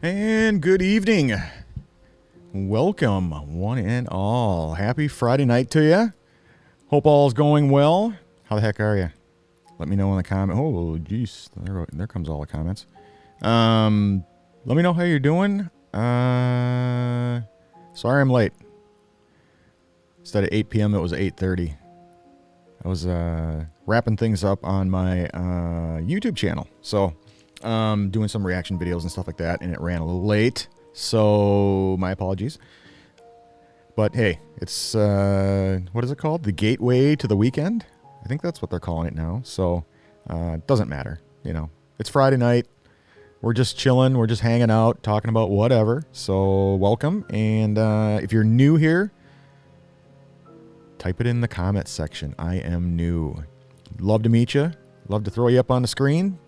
And good evening. Welcome, one and all. Happy Friday night to you. Hope all's going well. How the heck are you? Let me know in the comment. Oh, geez. There comes all the comments. Let me know how you're doing. Sorry I'm late. Instead of 8 p.m., it was 8:30. I was wrapping things up on my YouTube channel. So, doing some reaction videos and stuff like that, and it ran a little late. So, my apologies. But hey, it's, what is it called? The gateway to the weekend? I think that's what they're calling it now. So, it doesn't matter. You know, it's Friday night. We're just chilling. We're just hanging out, talking about whatever. So, welcome. And if you're new here, type it in the comments section. I am new. Love to meet you. Love to throw you up on the screen.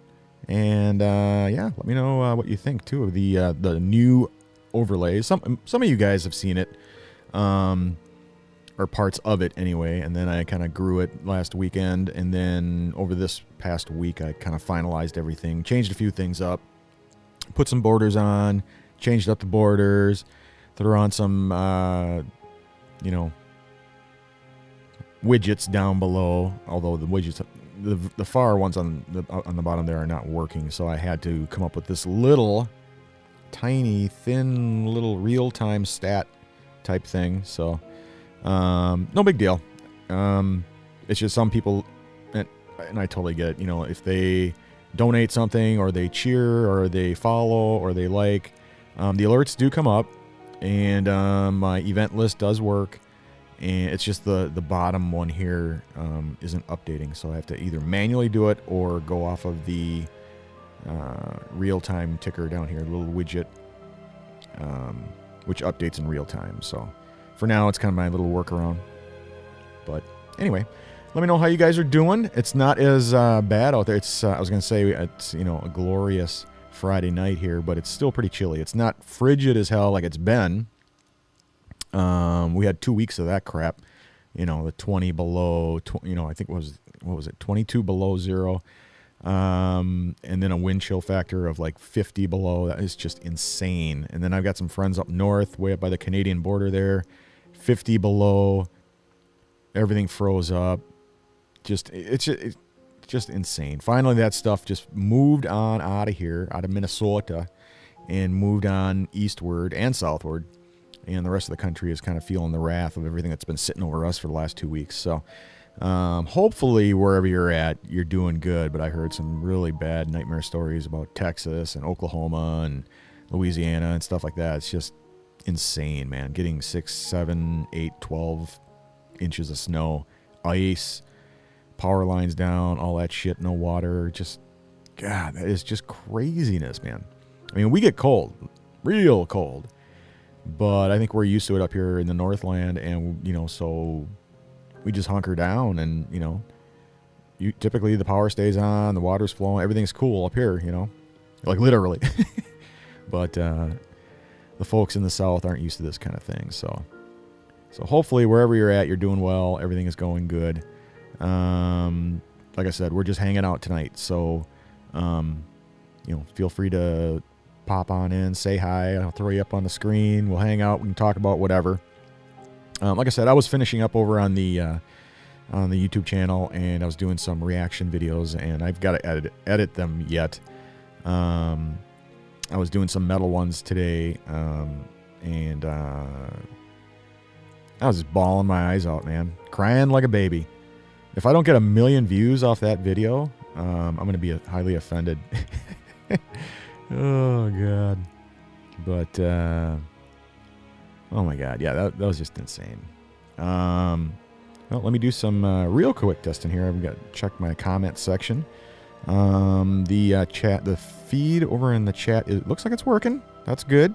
And yeah, let me know what you think too of the new overlays. Some of you guys have seen it, or parts of it anyway. And then I kind of grew it last weekend, and then over this past week, I kind of finalized everything, changed a few things up, put some borders on, changed up the borders, threw on some, you know, widgets down below. Although the widgets, the far ones on the bottom there are not working, so I had to come up with this little tiny thin little real-time stat type thing. So no big deal. It's just some people, and I totally get it, you know, if they donate something or they cheer or they follow or they like, the alerts do come up, and my event list does work. And it's just the bottom one here isn't updating, so I have to either manually do it or go off of the real-time ticker down here, the little widget, which updates in real time. So for now, it's kind of my little workaround. But anyway, let me know how you guys are doing. It's not as bad out there. It's I was going to say it's, you know, a glorious Friday night here, but it's still pretty chilly. It's not frigid as hell like it's been. We had 2 weeks of that crap, you know, the 20 below, you know, I think what was it, 22 below zero, and then a wind chill factor of like 50 below. That is just insane. And then I've got some friends up north, way up by the Canadian border there, 50 below, everything froze up. It's just insane. Finally, that stuff just moved on out of here, out of Minnesota, and moved on eastward and southward. And the rest of the country is kind of feeling the wrath of everything that's been sitting over us for the last 2 weeks. So hopefully wherever you're at, you're doing good. But I heard some really bad nightmare stories about Texas and Oklahoma and Louisiana and stuff like that. It's just insane, man. Getting 6, 7, 8, 12 inches of snow, ice, power lines down, all that shit, no water. Just, God, that is just craziness, man. I mean, we get cold, real cold. But I think we're used to it up here in the Northland, and, you know, so we just hunker down, and, you know, typically the power stays on, the water's flowing, everything's cool up here, you know, like literally. But the folks in the South aren't used to this kind of thing. So hopefully wherever you're at, you're doing well, everything is going good. Like I said, we're just hanging out tonight, so you know, feel free to pop on in, say hi. I'll throw you up on the screen. We'll hang out. We can talk about whatever. Like I said, I was finishing up over on the YouTube channel, and I was doing some reaction videos, and I've got to edit them yet. I was doing some metal ones today, and I was just bawling my eyes out, man, crying like a baby. If I don't get 1 million views off that video, I'm going to be highly offended. Oh, God. But, oh, my God. Yeah, that was just insane. Well, let me do some real quick testing here. I've got to check my comment section. The feed over in the chat, it looks like it's working. That's good.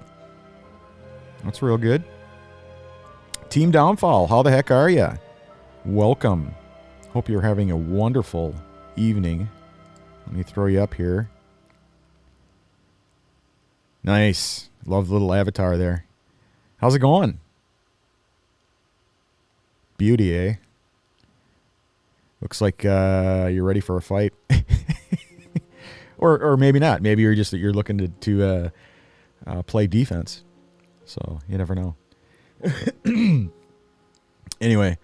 That's real good. Team Downfall, how the heck are you? Welcome. Hope you're having a wonderful evening. Let me throw you up here. Nice. Love the little avatar there. How's it going? Beauty, eh? Looks like you're ready for a fight. or maybe not. Maybe you're looking to play defense. So you never know. Anyway,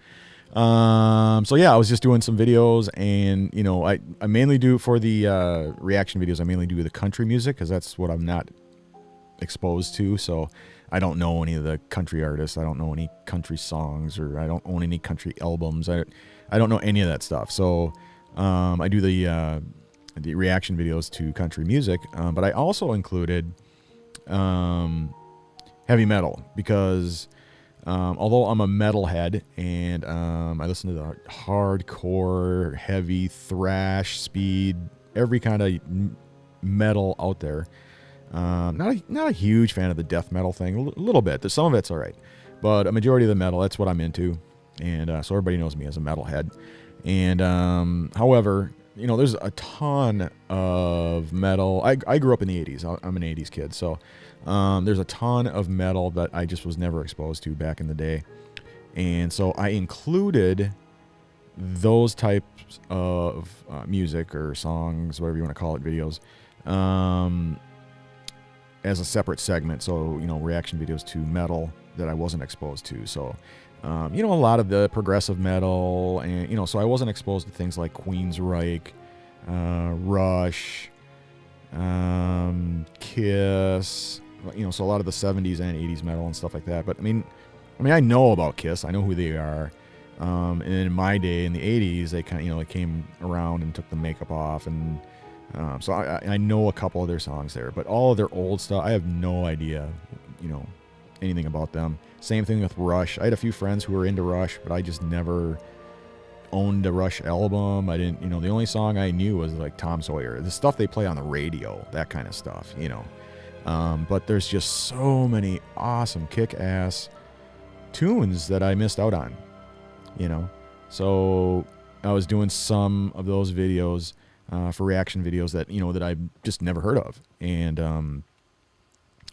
so yeah, I was just doing some videos, and I mainly do for the reaction videos. I mainly do the country music because that's what I'm not exposed to. So I don't know any of the country artists. I don't know any country songs, or I don't own any country albums. I don't know any of that stuff. So I do the reaction videos to country music, but I also included heavy metal because although I'm a metalhead and I listen to the hardcore, heavy, thrash, speed, every kind of metal out there. Not a huge fan of the death metal thing. A little bit. Some of it's all right, but a majority of the metal, that's what I'm into, and so everybody knows me as a metalhead. And however, there's a ton of metal. I grew up in the 80s. I'm an 80s kid, so there's a ton of metal that I just was never exposed to back in the day. And so I included those types of music or songs, whatever you want to call it, videos, as a separate segment. So, reaction videos to metal that I wasn't exposed to. So, a lot of the progressive metal, and, so I wasn't exposed to things like Queensryche, Rush, Kiss, so a lot of the 70s and 80s metal and stuff like that. But I mean, I know about Kiss. I know who they are. And in my day, in the 80s, they kind of, they came around and took the makeup off, and so I know a couple of their songs there. But all of their old stuff, I have no idea, anything about them. Same thing with Rush. I had a few friends who were into Rush, but I just never owned a Rush album. I didn't, the only song I knew was like Tom Sawyer, the stuff they play on the radio, that kind of stuff, but there's just so many awesome kick-ass tunes that I missed out on, so I was doing some of those videos for reaction videos that, that I just never heard of. And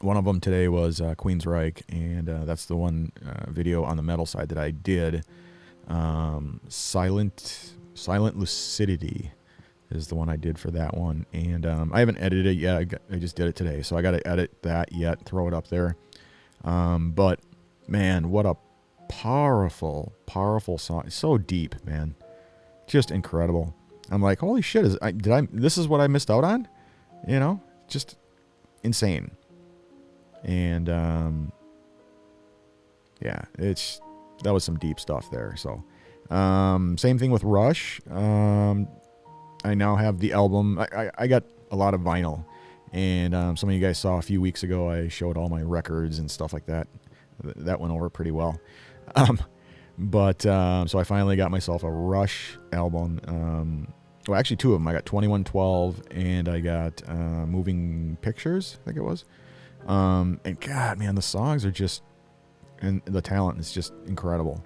one of them today was Queensryche, and that's the one video on the metal side that I did. Silent Lucidity is the one I did for that one, and I haven't edited it yet. I just did it today, so I got to edit that yet, throw it up there. But man, what a powerful song! It's so deep, man, just incredible. I'm like, holy shit! This is what I missed out on? Just insane. And yeah, that was some deep stuff there. So same thing with Rush. I now have the album. I got a lot of vinyl, and some of you guys saw a few weeks ago I showed all my records and stuff like that. That went over pretty well. But so I finally got myself a Rush album. Well, actually two of them. I got 2112 and I got Moving Pictures, I think it was. And God, man, the songs are just, and the talent is just incredible.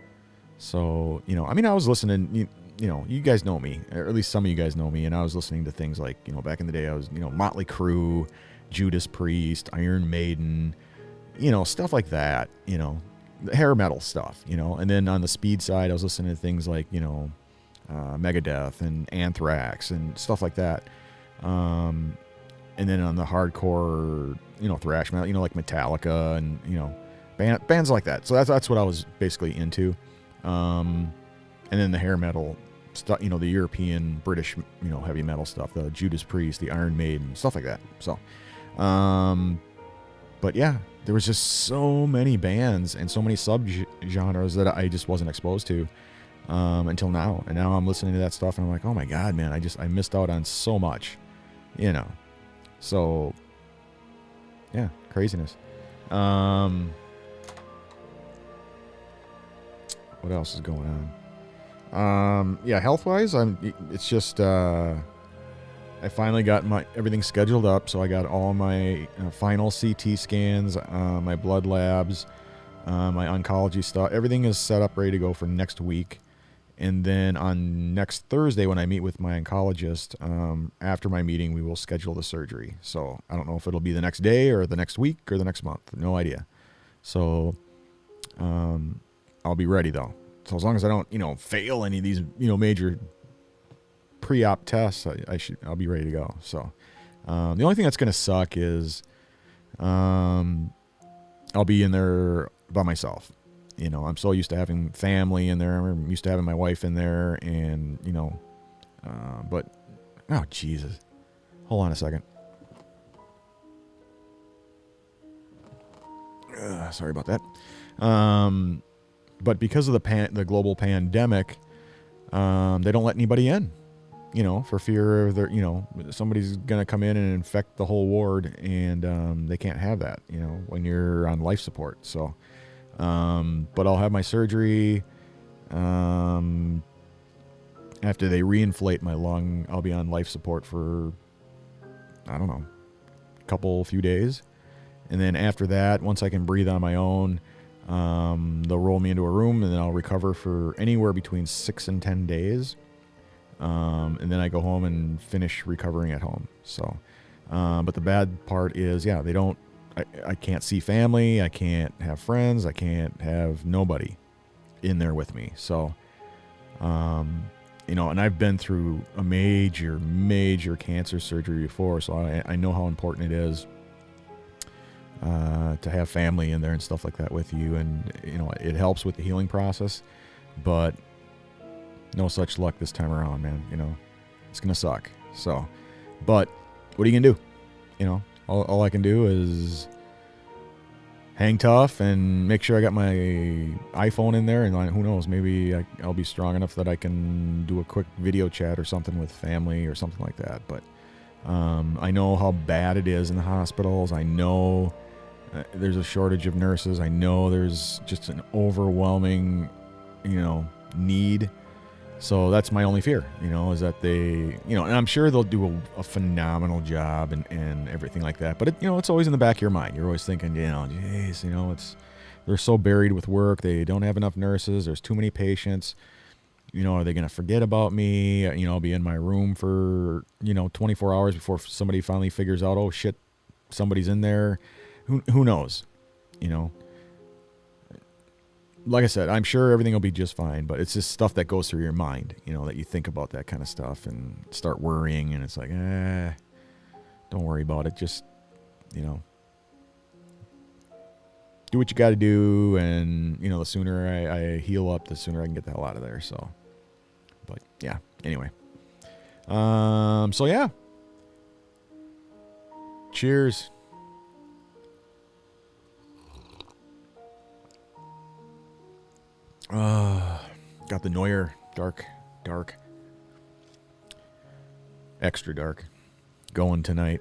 So, I was listening, you guys know me, or at least some of you guys know me, and I was listening to things like, back in the day, I was, Motley Crue, Judas Priest, Iron Maiden, stuff like that, the hair metal stuff, and then on the speed side, I was listening to things like, Megadeth and Anthrax and stuff like that. And then on the hardcore, thrash metal, like Metallica and, bands like that. So that's what I was basically into. And then the hair metal stuff, the European, British, heavy metal stuff, the Judas Priest, the Iron Maiden, stuff like that. So, but yeah, there was just so many bands and so many sub-genres that I just wasn't exposed to until now. And now I'm listening to that stuff and I'm like, oh my God, man, I missed out on so much, So, yeah, craziness. What else is going on? Yeah, health-wise, it's just, I finally got everything scheduled up, so I got all my final CT scans, my blood labs, my oncology stuff. Everything is set up, ready to go for next week. And then on next Thursday, when I meet with my oncologist, after my meeting, we will schedule the surgery. So I don't know if it'll be the next day or the next week or the next month. No idea. So I'll be ready, though. So as long as I don't, fail any of these, major pre-op tests, I'll be ready to go. So the only thing that's going to suck is I'll be in there by myself. I'm so used to having family in there. I'm used to having my wife in there, and but oh Jesus, hold on a second. Sorry about that. But because of the global pandemic, they don't let anybody in. For fear of somebody's gonna come in and infect the whole ward, and they can't have that. When you're on life support. So, but I'll have my surgery. After they reinflate my lung, I'll be on life support for, I don't know, few days. And then after that, once I can breathe on my own, they'll roll me into a room, and then I'll recover for anywhere between 6 and 10 days. And then I go home and finish recovering at home. So, but the bad part is, I can't see family. I can't have friends. I can't have nobody in there with me. So, and I've been through a major cancer surgery before. So I know how important it is to have family in there and stuff like that with you. And, it helps with the healing process, but no such luck this time around, man. It's going to suck. So, but what are you going to do? All I can do is hang tough and make sure I got my iPhone in there. And who knows, maybe I'll be strong enough that I can do a quick video chat or something with family or something like that. But I know how bad it is in the hospitals. I know there's a shortage of nurses. I know there's just an overwhelming, need. So that's my only fear, is that they, and I'm sure they'll do a phenomenal job and everything like that. But it's always in the back of your mind. You're always thinking, geez, they're so buried with work. They don't have enough nurses. There's too many patients. Are they going to forget about me? I'll be in my room for, 24 hours before somebody finally figures out, oh shit, somebody's in there. Who knows, Like I said, I'm sure everything will be just fine, but it's just stuff that goes through your mind, that you think about that kind of stuff and start worrying, and it's like, don't worry about it. Just, do what you got to do, and, the sooner I heal up, the sooner I can get the hell out of there. So, but yeah, anyway. So yeah. Cheers. Got the Neuer dark, extra dark going tonight.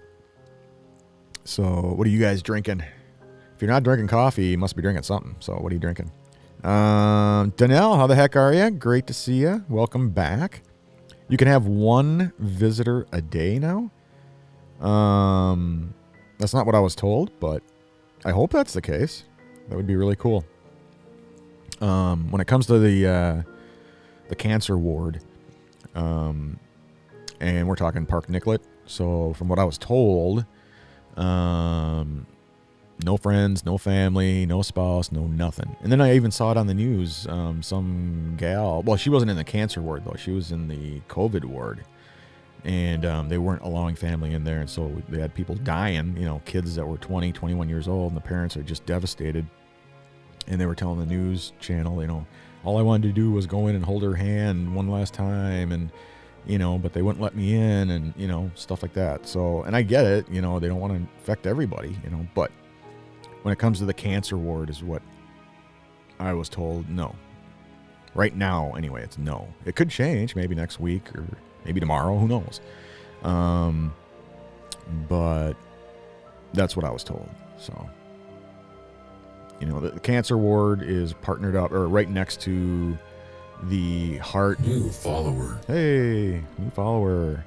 So what are you guys drinking? If you're not drinking coffee, you must be drinking something. So what are you drinking? Danelle, how the heck are you? Great to see you. Welcome back. You can have one visitor a day now. That's not what I was told, but I hope that's the case. That would be really cool. When it comes to the cancer ward, and we're talking Park Nicollet. So from what I was told, no friends, no family, no spouse, no nothing. And then I even saw it on the news. Some gal, well, she wasn't in the cancer ward though. She was in the COVID ward, and they weren't allowing family in there. And so they had people dying, kids that were 20, 21 years old, and the parents are just devastated. And they were telling the news channel, all I wanted to do was go in and hold her hand one last time, and, but they wouldn't let me in, and, stuff like that. So, and I get it, they don't want to infect everybody, but when it comes to the cancer ward is what I was told, no. Right now, anyway, it's no. It could change, maybe next week or maybe tomorrow, who knows? But that's what I was told, so... the cancer ward is partnered up, or right next to the heart. New follower. Hey, new follower.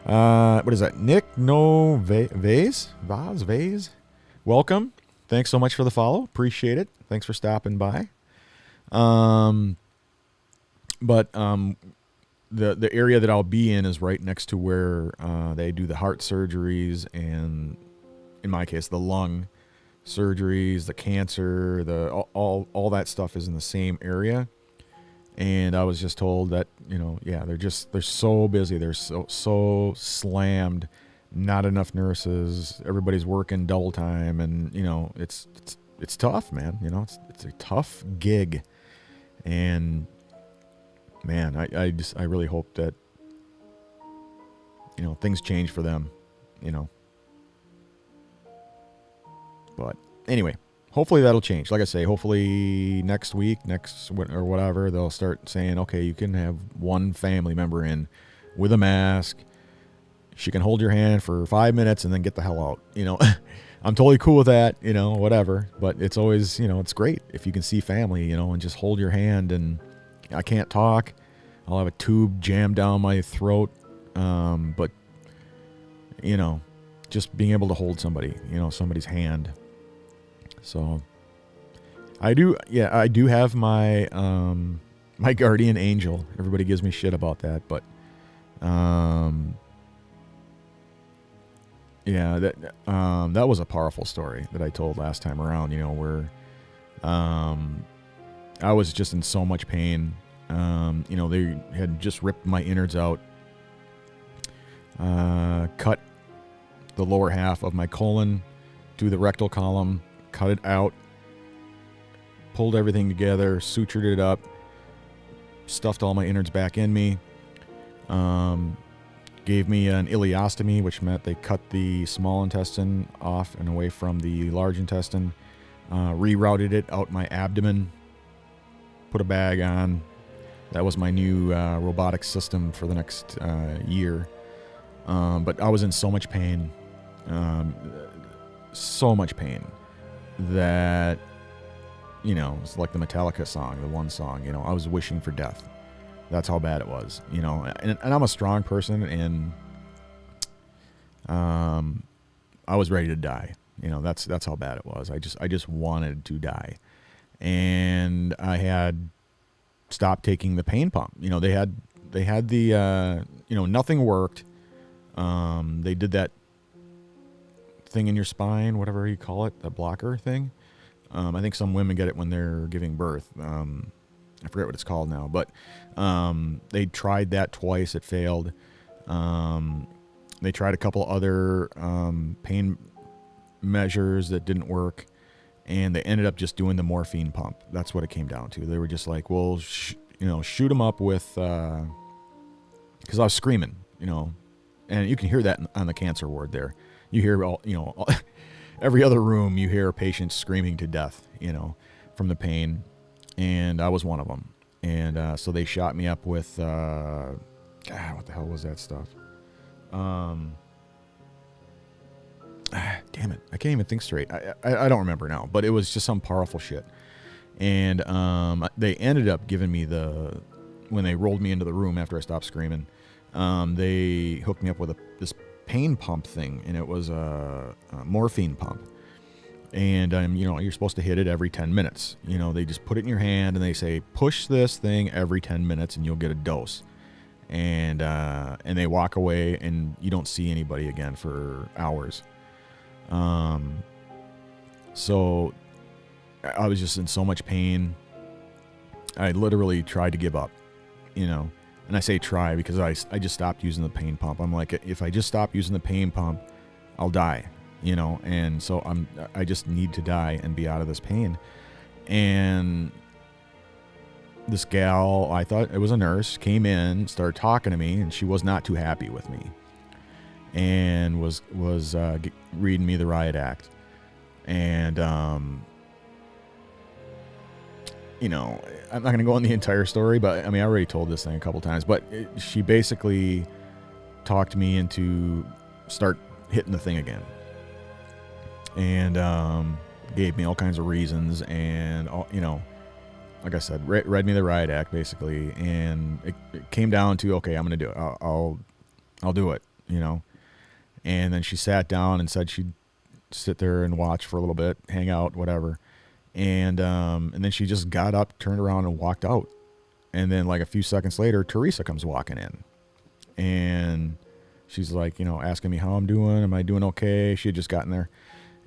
What is that? Nick No Vase? Vase? Welcome. Thanks so much for the follow. Appreciate it. Thanks for stopping by. The area that I'll be in is right next to where they do the heart surgeries, and in my case, the lung surgeries, the cancer, all that stuff is in the same area. And I was just told that, they're so busy. They're so slammed not enough nurses. Everybody's working double time, and it's tough, man. It's a tough gig, and man, I really hope that things change for them, But anyway, hopefully that'll change. Like I say, hopefully next week, or whatever, they'll start saying, okay, you can have one family member in with a mask. She can hold your hand for 5 minutes and then get the hell out. I'm totally cool with that, whatever. But it's always, it's great if you can see family, and just hold your hand. And I can't talk. I'll have a tube jammed down my throat. But, just being able to hold somebody, somebody's hand. So I do have my my guardian angel. Everybody gives me shit about that, but that was a powerful story that I told last time around, where I was just in so much pain. They had just ripped my innards out, cut the lower half of my colon to the rectal column, cut it out, pulled everything together, sutured it up, stuffed all my innards back in me, gave me an ileostomy, which meant they cut the small intestine off and away from the large intestine, rerouted it out my abdomen, put a bag on. That was my new robotic system for the next year. But I was in so much pain, that, it's like the Metallica song, the one song, I was wishing for death. That's how bad it was, and I'm a strong person, and I was ready to die. That's how bad it was. I just wanted to die. And I had stopped taking the pain pump. They had the nothing worked. They did that thing in your spine, whatever you call it, the blocker thing. I think some women get it when they're giving birth. I forget what it's called now, but they tried that twice. It failed. They tried a couple other pain measures that didn't work, and they ended up just doing the morphine pump. That's what it came down to. They were just like, well, shoot them up with, because I was screaming, and you can hear that on the cancer ward there. You hear every other room, you hear patients screaming to death, from the pain. And I was one of them. And so they shot me up with, God, what the hell was that stuff? Damn it. I can't even think straight. I don't remember now, but it was just some powerful shit. And they ended up giving me when they rolled me into the room after I stopped screaming, they hooked me up with this pain pump thing, and it was a morphine pump. And you're supposed to hit it every 10 minutes. They just put it in your hand and they say, push this thing every 10 minutes and you'll get a dose. And they walk away and you don't see anybody again for hours. So I was just in so much pain. I literally tried to give up, and I say try because I just stopped using the pain pump. I'm like, if I just stop using the pain pump, I'll die. And so I just need to die and be out of this pain. And this gal, I thought it was a nurse, came in, started talking to me, and she was not too happy with me, and was reading me the riot act. And I'm not going to go on the entire story, but I already told this thing a couple times, but she basically talked me into start hitting the thing again. And gave me all kinds of reasons, and like I said, read me the riot act basically, and it came down to, okay, I'm gonna do it. I'll do it, And then she sat down and said she'd sit there and watch for a little bit, hang out, whatever. And then she just got up, turned around, and walked out. And then like a few seconds later, Teresa comes walking in, and she's like, asking me how I'm doing. Am I doing okay? She had just gotten there.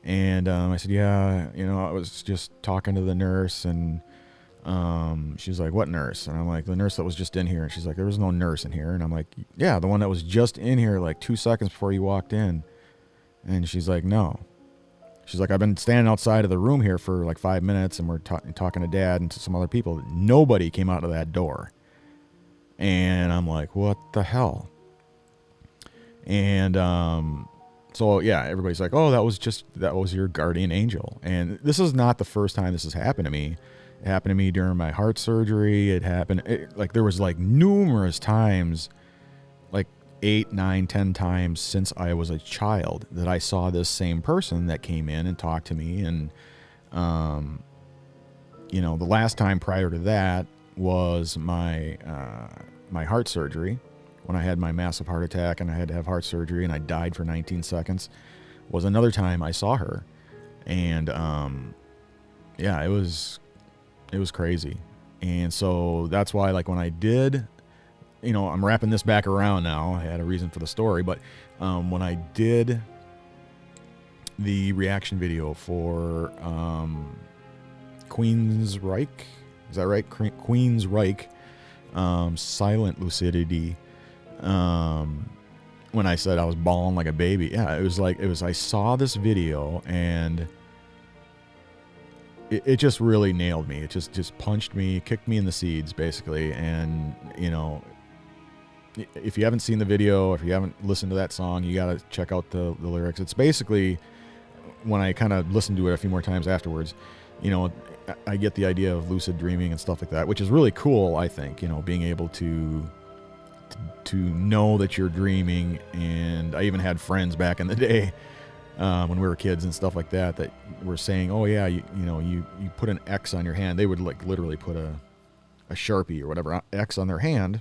And I said, yeah, I was just talking to the nurse, and She's like, what nurse? And I'm like, the nurse that was just in here. And she's like, there was no nurse in here. And I'm like, yeah, the one that was just in here like 2 seconds before you walked in. And she's like, no. She's like, I've been standing outside of the room here for like 5 minutes, and we're talking to Dad and to some other people. Nobody came out of that door. And I'm like, what the hell? And so, yeah, everybody's like, oh, that was your guardian angel. And this is not the first time this has happened to me. It happened to me during my heart surgery. There was like numerous times, like 8, 9, 10 times since I was a child that I saw this same person that came in and talked to me. And, the last time prior to that was my heart surgery, when I had my massive heart attack and I had to have heart surgery and I died for 19 seconds, was another time I saw her. And, yeah, it was crazy. And so that's why, like, when I did, I'm wrapping this back around now. I had a reason for the story, but when I did the reaction video for Queen's Reich, is that right? Queen's Reich, silent lucidity. When I said I was bawling like a baby, yeah, I saw this video and it just really nailed me. It just punched me, kicked me in the seeds, basically. And, if you haven't seen the video, if you haven't listened to that song, you got to check out the lyrics. It's basically, when I kind of listened to it a few more times afterwards, I get the idea of lucid dreaming and stuff like that, which is really cool, I think, being able to know that you're dreaming. And I even had friends back in the day, when we were kids and stuff like that were saying, oh yeah, you put an X on your hand. They would like literally put a Sharpie or whatever X on their hand,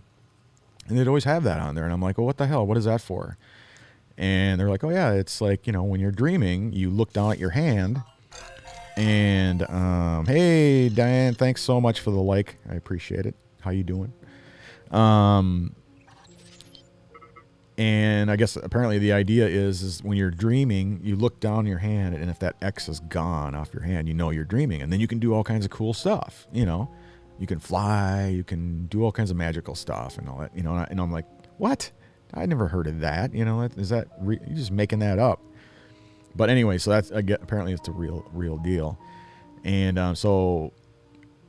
and they'd always have that on there. And I'm like, well, what the hell? What is that for? And they're like, oh yeah, it's like, when you're dreaming, you look down at your hand. And hey Diane, thanks so much for the like. I appreciate it. How you doing? And I guess apparently the idea is when you're dreaming, you look down your hand, and if that X is gone off your hand, you're dreaming. And then you can do all kinds of cool stuff, You can fly, you can do all kinds of magical stuff and all that, and I'm like, what? I never heard of that, is that, you're just making that up. But anyway, so apparently it's a real deal. And so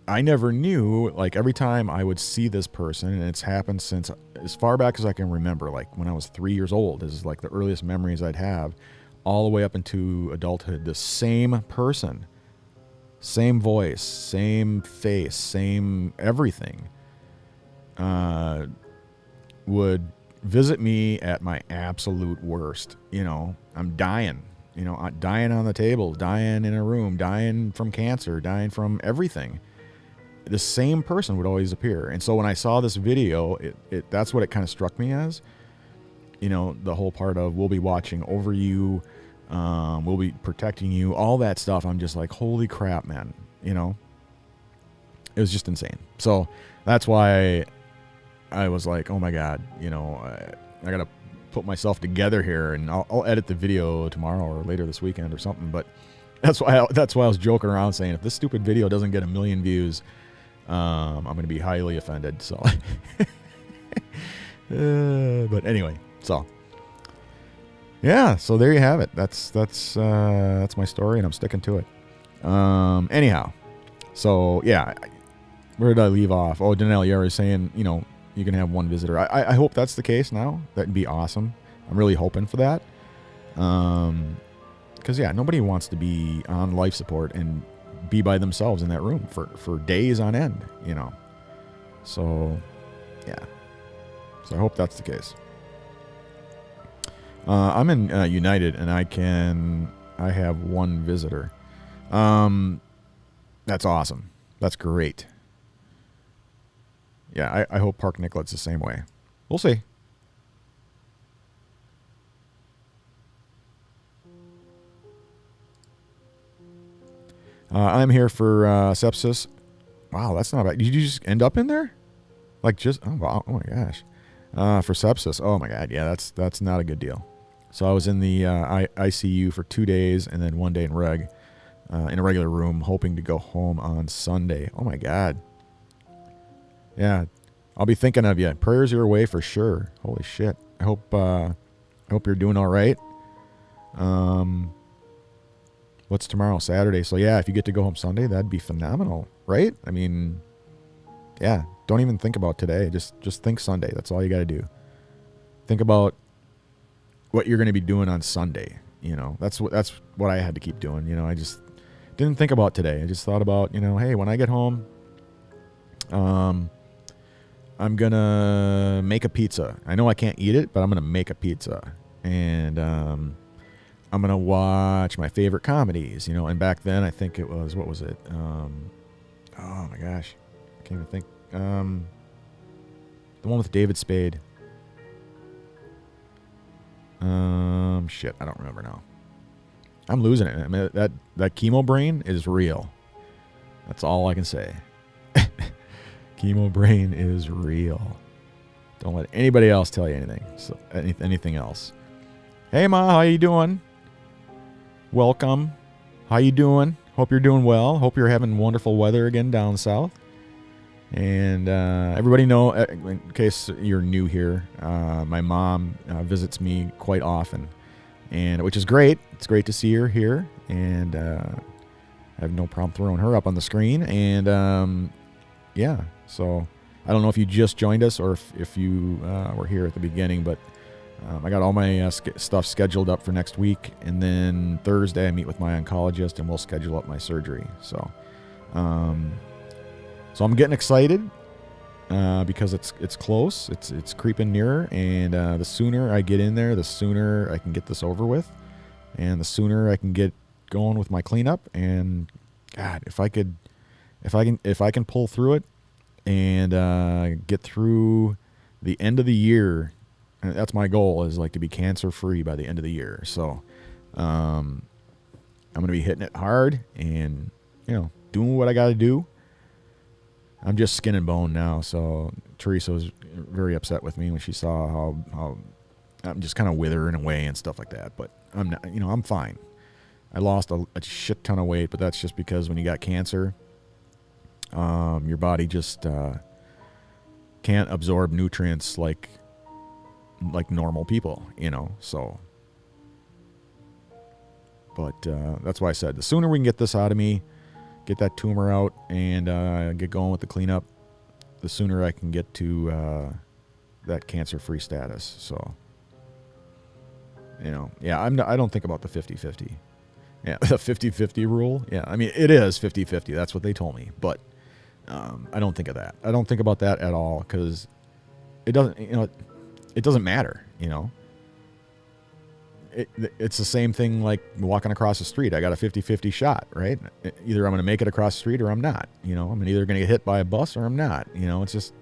I never knew, like, every time I would see this person, and it's happened since as far back as I can remember, like when I was 3 years old, is like the earliest memories I'd have, all the way up into adulthood. The same person, same voice, same face, same everything, would visit me at my absolute worst. I'm dying, dying on the table, dying in a room, dying from cancer, dying from everything. The same person would always appear. And so when I saw this video, that's what it kind of struck me as. The whole part of, we'll be watching over you, we'll be protecting you, all that stuff. I'm just like, holy crap, man. It was just insane. So that's why I was like, oh my God, I got to put myself together here, and I'll edit the video tomorrow or later this weekend or something. But that's why I was joking around saying, if this stupid video doesn't get 1 million views, I'm going to be highly offended. So, but anyway, so yeah, so there you have it. That's my story, and I'm sticking to it. Anyhow, so yeah, where did I leave off? Oh, Danelle, you were saying, you can have one visitor. I hope that's the case now. That'd be awesome. I'm really hoping for that. Because yeah, nobody wants to be on life support and be by themselves in that room for days on end, So, yeah. So I hope that's the case. I'm in United, and I have one visitor. That's awesome. That's great. Yeah, I hope Park Nicolet's the same way. We'll see. I'm here for sepsis. Wow, that's not bad. Did you just end up in there? Like just, oh, wow, oh my gosh. For sepsis. Oh my God. Yeah, that's not a good deal. So I was in the ICU for 2 days and then 1 day in reg. in a regular room, hoping to go home on Sunday. Oh my God. Yeah, I'll be thinking of you. Prayers your way for sure. Holy shit. I hope you're doing all right. What's tomorrow? Saturday. So yeah, if you get to go home Sunday, that'd be phenomenal, right? I mean, yeah. Don't even think about today. Just think Sunday. That's all you got to do. Think about what you're going to be doing on Sunday. You know, that's what I had to keep doing. You know, I just didn't think about today. I just thought about, you know, hey, when I get home, I'm going to make a pizza. I know I can't eat it, but I'm going to make a pizza. And I'm going to watch my favorite comedies, you know. And back then, I think it was, what was it? Oh, my gosh. I can't even think. The one with David Spade. Shit, I don't remember now. I'm losing it. I mean, that chemo brain is real. That's all I can say. Chemo brain is real. Don't let anybody else tell you anything. So anything else. Hey Ma, how you doing? Welcome. How you doing? Hope you're doing well. Hope you're having wonderful weather again down south. And everybody know, in case you're new here, my mom visits me quite often, and which is great. It's great to see her here, and I have no problem throwing her up on the screen. And yeah, so I don't know if you just joined us or if you were here at the beginning, but I got all my stuff scheduled up for next week, and then Thursday I meet with my oncologist, and we'll schedule up my surgery. So I'm getting excited because it's close. It's creeping nearer, and the sooner I get in there, the sooner I can get this over with, and the sooner I can get going with my cleanup. And God, if I can pull through it and get through the end of the year, and that's my goal, is like to be cancer free by the end of the year. So I'm gonna be hitting it hard and, you know, doing what I got to do. I'm just skin and bone now, so Teresa was very upset with me when she saw how I'm just kind of withering away and stuff like that. But I'm not, you know, I'm fine. I lost a shit ton of weight, but that's just because when you got cancer, your body just can't absorb nutrients like normal people, you know. So, but that's why I said the sooner we can get this out of me, get that tumor out, and get going with the cleanup, the sooner I can get to that cancer-free status. So, you know, yeah, I don't think about the 50-50. Yeah, the 50-50 rule. Yeah, I mean, it is 50-50. That's what they told me. But I don't think of that. I don't think about that at all, because it doesn't matter, you know. It's the same thing like walking across the street. I got a 50-50 shot, right? Either I'm going to make it across the street or I'm not. You know, I'm either going to get hit by a bus or I'm not. You know, it's just...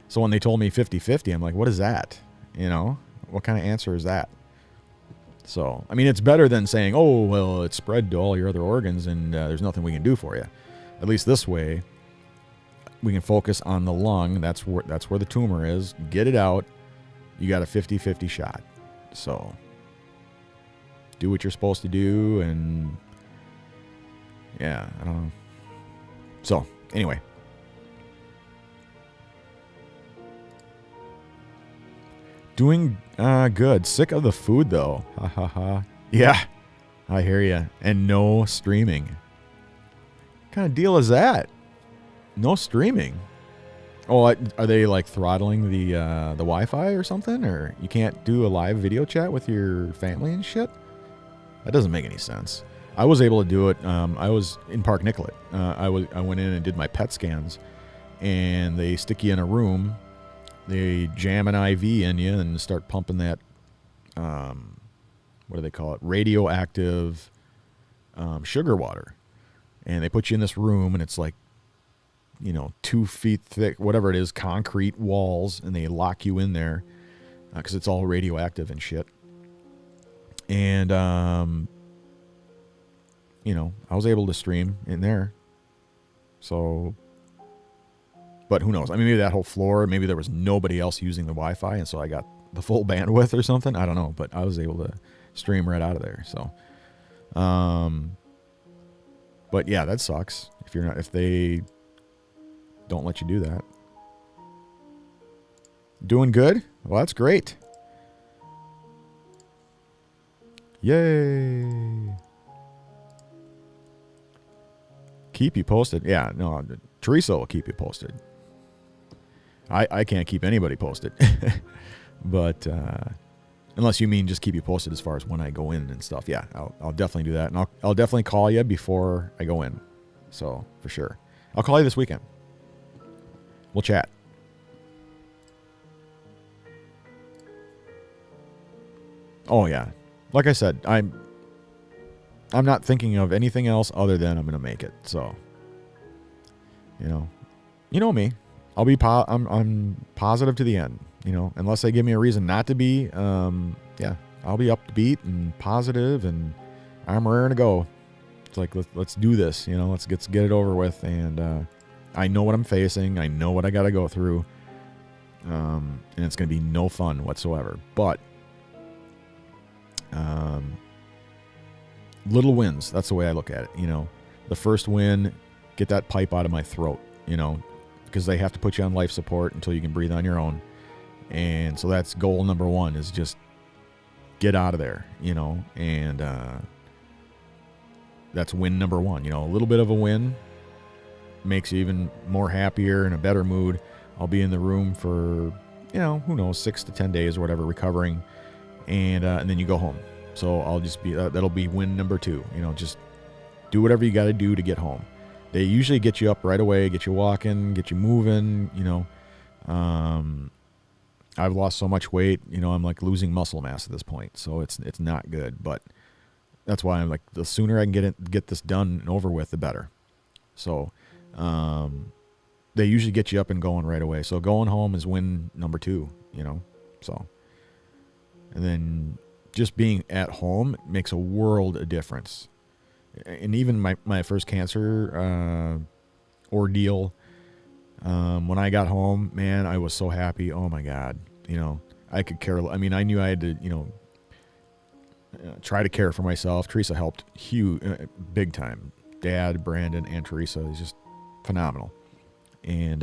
So when they told me 50-50, I'm like, what is that? You know, what kind of answer is that? So, I mean, it's better than saying, oh, well, it's spread to all your other organs and there's nothing we can do for you. At least this way, we can focus on the lung. That's where the tumor is. Get it out. You got a 50-50 shot. So... do what you're supposed to do, and yeah, I don't know. So anyway, doing good. Sick of the food though. Ha ha ha. Yeah, I hear you. And no streaming. What kind of deal is that? No streaming. Oh, are they like throttling the Wi-Fi or something? Or you can't do a live video chat with your family and shit? That doesn't make any sense. I was able to do it. I was in Park Nicollet. I went in and did my PET scans, and they stick you in a room. They jam an IV in you and start pumping that, what do they call it? Radioactive sugar water. And they put you in this room, and it's like, 2 feet thick, whatever it is, concrete walls, and they lock you in there because it's all radioactive and shit. And, I was able to stream in there. So, but who knows? I mean, maybe that whole floor, maybe there was nobody else using the Wi-Fi, and so I got the full bandwidth or something. I don't know, but I was able to stream right out of there. So, But yeah, that sucks if they don't let you do that. Doing good? Well, that's great. Yay. Keep you posted. Yeah, no, Teresa will keep you posted. I can't keep anybody posted. But unless you mean just keep you posted as far as when I go in and stuff. Yeah, I'll definitely do that. And I'll definitely call you before I go in. So, for sure. I'll call you this weekend. We'll chat. Oh, yeah. Like I said, I'm not thinking of anything else other than I'm going to make it. So, you know me. I'll be I'm positive to the end, unless they give me a reason not to be. Yeah, I'll be upbeat and positive, and I'm raring to go. It's like, let's do this, let's get it over with. And I know what I'm facing. I know what I got to go through. And it's going to be no fun whatsoever. But little wins, that's the way I look at it. The first win, get that pipe out of my throat, because they have to put you on life support until you can breathe on your own. And so that's goal number one, is just get out of there, and that's win number one. A little bit of a win makes you even more happier, in a better mood. I'll be in the room for, who knows, 6 to 10 days or whatever, recovering, and then you go home. So I'll just be, that'll be win number two. Just do whatever you got to do to get home. They usually get you up right away, get you walking, get you moving, I've lost so much weight, I'm like losing muscle mass at this point. So it's not good, but that's why I'm like, the sooner I can get this done and over with, the better. So, they usually get you up and going right away. So going home is win number two, so, and then just being at home makes a world of difference. And even my first cancer ordeal, when I got home, man, I was so happy. Oh my God. I could care. I mean, I knew I had to, try to care for myself. Teresa helped huge, big time. Dad, Brandon, and Teresa is just phenomenal. And,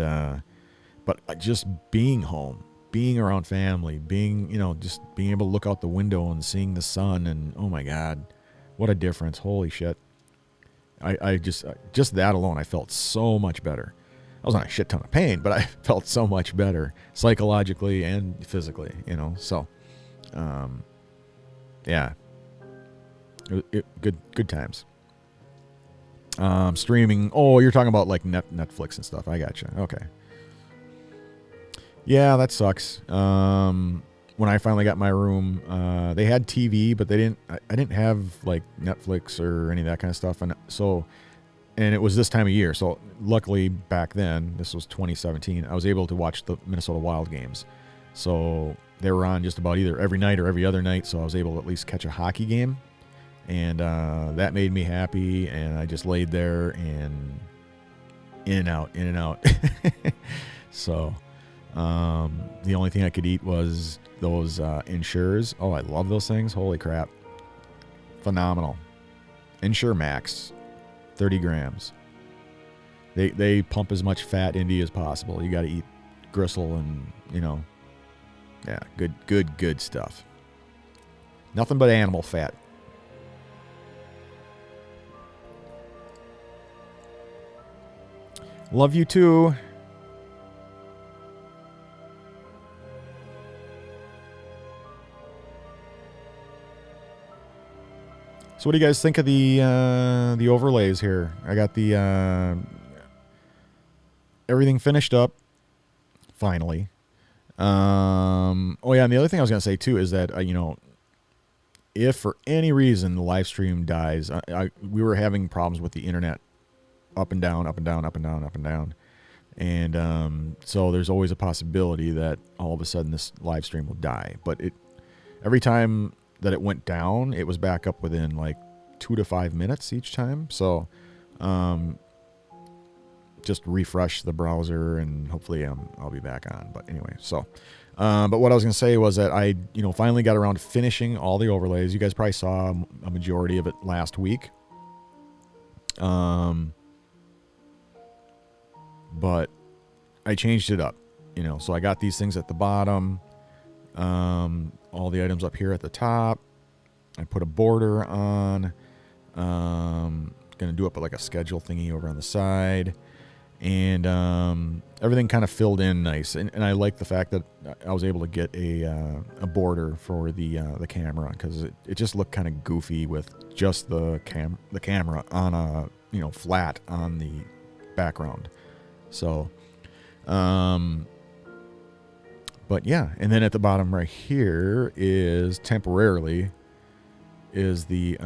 but just being home, being around family, being, just being able to look out the window and seeing the sun, and oh my God, what a difference. Holy shit. I just that alone, I felt so much better. I was on a shit ton of pain, but I felt so much better psychologically and physically, so, yeah, good times. Streaming. Oh, you're talking about like Netflix and stuff. I gotcha. Okay. Yeah, that sucks. When I finally got my room, they had TV, but I didn't have like Netflix or any of that kind of stuff. And it was this time of year. So luckily back then, this was 2017, I was able to watch the Minnesota Wild games. So they were on just about either every night or every other night. So I was able to at least catch a hockey game. And that made me happy. And I just laid there and in and out. So the only thing I could eat was those Ensures. Oh, I love those things. Holy crap. Phenomenal. Ensure Max, 30 grams. They pump as much fat into you as possible. You got to eat gristle and, yeah, good stuff. Nothing but animal fat. Love you too. So what do you guys think of the overlays here? I got the everything finished up finally. Oh yeah, and the other thing I was gonna say too is that if for any reason the live stream dies, we were having problems with the internet, up and down, and so there's always a possibility that all of a sudden this live stream will die. But every time that it went down, it was back up within like 2 to 5 minutes each time. So just refresh the browser and hopefully I'll be back on. But anyway, so but what I was gonna say was that I finally got around to finishing all the overlays. You guys probably saw a majority of it last week. But I changed it up, so I got these things at the bottom, all the items up here at the top. I put a border on, gonna do up like a schedule thingy over on the side, and everything kind of filled in nice, and I like the fact that I was able to get a border for the camera, because it just looked kind of goofy with just the camera on a flat on the background. So but yeah, and then at the bottom right here is temporarily is the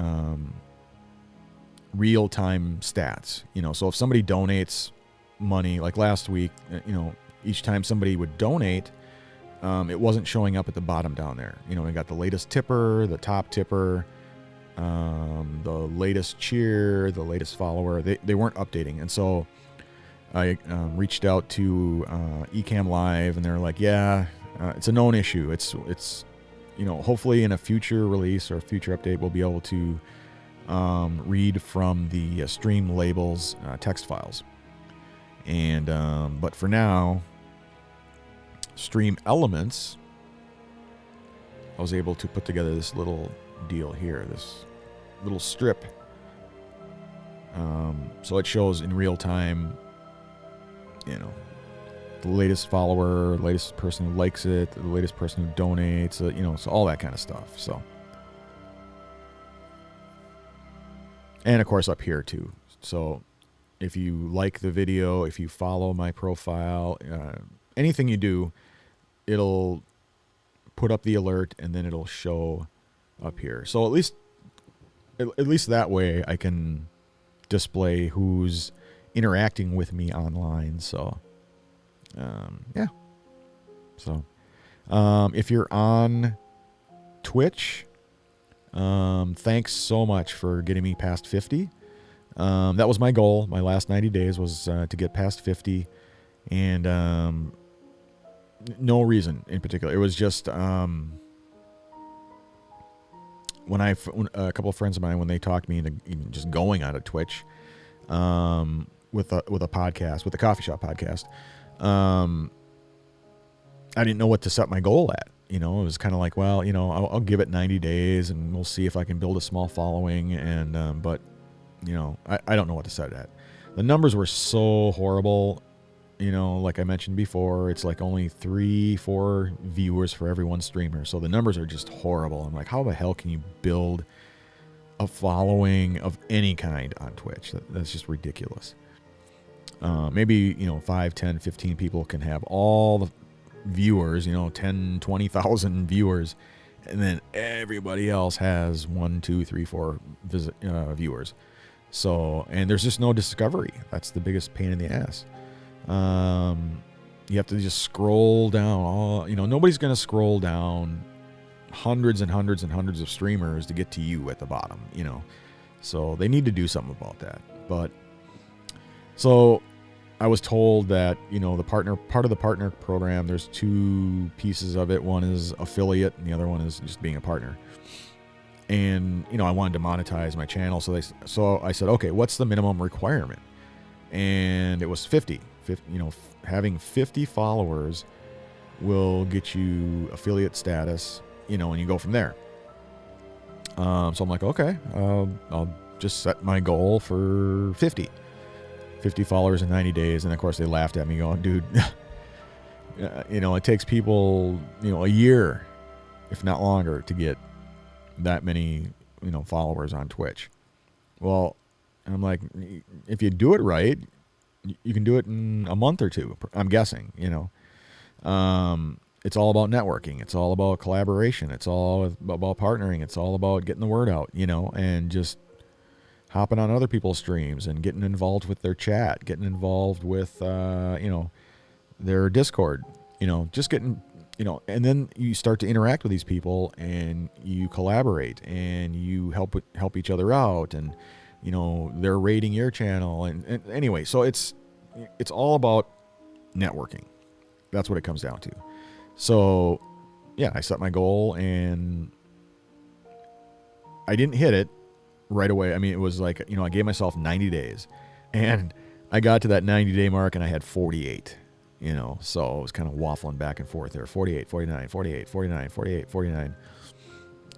real-time stats. So if somebody donates money, like last week, each time somebody would donate, it wasn't showing up at the bottom down there. We got the latest tipper, the top tipper, the latest cheer, the latest follower. They weren't updating, and so I reached out to Ecamm Live, and they're like, yeah, it's a known issue. It's hopefully in a future release or a future update, we'll be able to read from the stream labels text files. And but for now, Stream Elements, I was able to put together this little deal here, this little strip. So it shows in real time, the latest follower, the latest person who likes it, the latest person who donates, so all that kind of stuff. So, and of course up here too. So if you like the video, if you follow my profile, anything you do, it'll put up the alert, and then it'll show up here. So at least that way I can display who's interacting with me online. So yeah. So if you're on Twitch, thanks so much for getting me past 50. That was my goal. My last 90 days was to get past 50, and no reason in particular. It was just when a couple of friends of mine, when they talked me into even just going on a Twitch with a podcast, with a coffee shop podcast, I didn't know what to set my goal at. It was kind of like, well, I'll give it 90 days and we'll see if I can build a small following. And but I don't know what to set it at. The numbers were so horrible. Like I mentioned before, it's like only 3-4 viewers for every one streamer. So the numbers are just horrible. I'm like, how the hell can you build a following of any kind on Twitch? That's just ridiculous. Maybe, 5, 10, 15 people can have all the viewers, 10, 20,000 viewers, and then everybody else has 1, 2, 3, 4 viewers. So, and there's just no discovery. That's the biggest pain in the ass. You have to just scroll down. Nobody's going to scroll down hundreds and hundreds and hundreds of streamers to get to you at the bottom, So they need to do something about that. But so I was told that, part of the partner program, there's 2 pieces of it. One is affiliate and the other one is just being a partner. And, I wanted to monetize my channel. So I said, okay, what's the minimum requirement? And it was 50. Having 50 followers will get you affiliate status, and you go from there. So I'm like, okay, I'll just set my goal for 50 followers in 90 days. And of course they laughed at me going, dude, it takes people, a year, if not longer, to get that many, followers on Twitch. Well, I'm like, if you do it right, you can do it in a month or 2, I'm guessing. It's all about networking. It's all about collaboration. It's all about partnering. It's all about getting the word out, and just hopping on other people's streams and getting involved with their chat, getting involved with, their Discord, just getting, and then you start to interact with these people and you collaborate and you help each other out, and, they're rating your channel. And anyway, so it's all about networking. That's what it comes down to. So yeah, I set my goal and I didn't hit it right away. I mean, it was like, I gave myself 90 days, and I got to that 90-day mark, and I had 48, so it was kind of waffling back and forth there. 48, 49, 48, 49, 48, 49.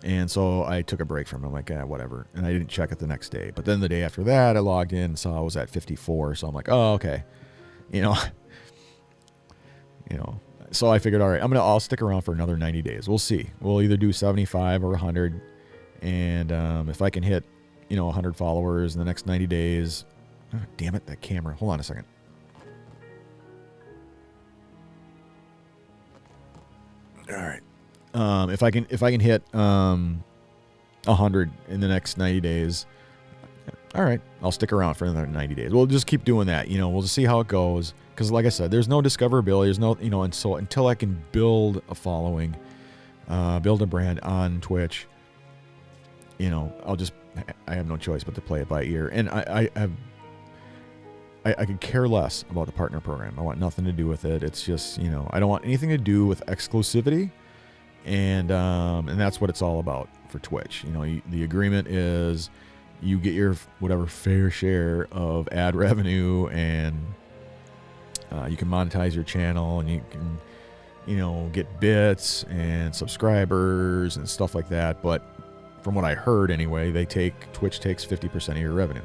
And so I took a break from it. I'm like, whatever. And I didn't check it the next day. But then the day after that, I logged in and saw I was at 54. So I'm like, oh, okay. So I figured, all right, I'll stick around for another 90 days. We'll see. We'll either do 75 or 100. And if I can hit, 100 followers in the next 90 days. Oh, damn it, that camera. Hold on a second. All right. If I can hit 100 in the next 90 days, all right, I'll stick around for another 90 days. We'll just keep doing that. We'll just see how it goes. Because like I said, there's no discoverability. There's no, and so until I can build a following, build a brand on Twitch, I have no choice but to play it by ear. And I could care less about the partner program. I want nothing to do with it. It's just, I don't want anything to do with exclusivity. And that's what it's all about for Twitch. The agreement is you get your whatever fair share of ad revenue, and you can monetize your channel, and you can, get bits and subscribers and stuff like that. But from what I heard anyway, Twitch takes 50% of your revenue.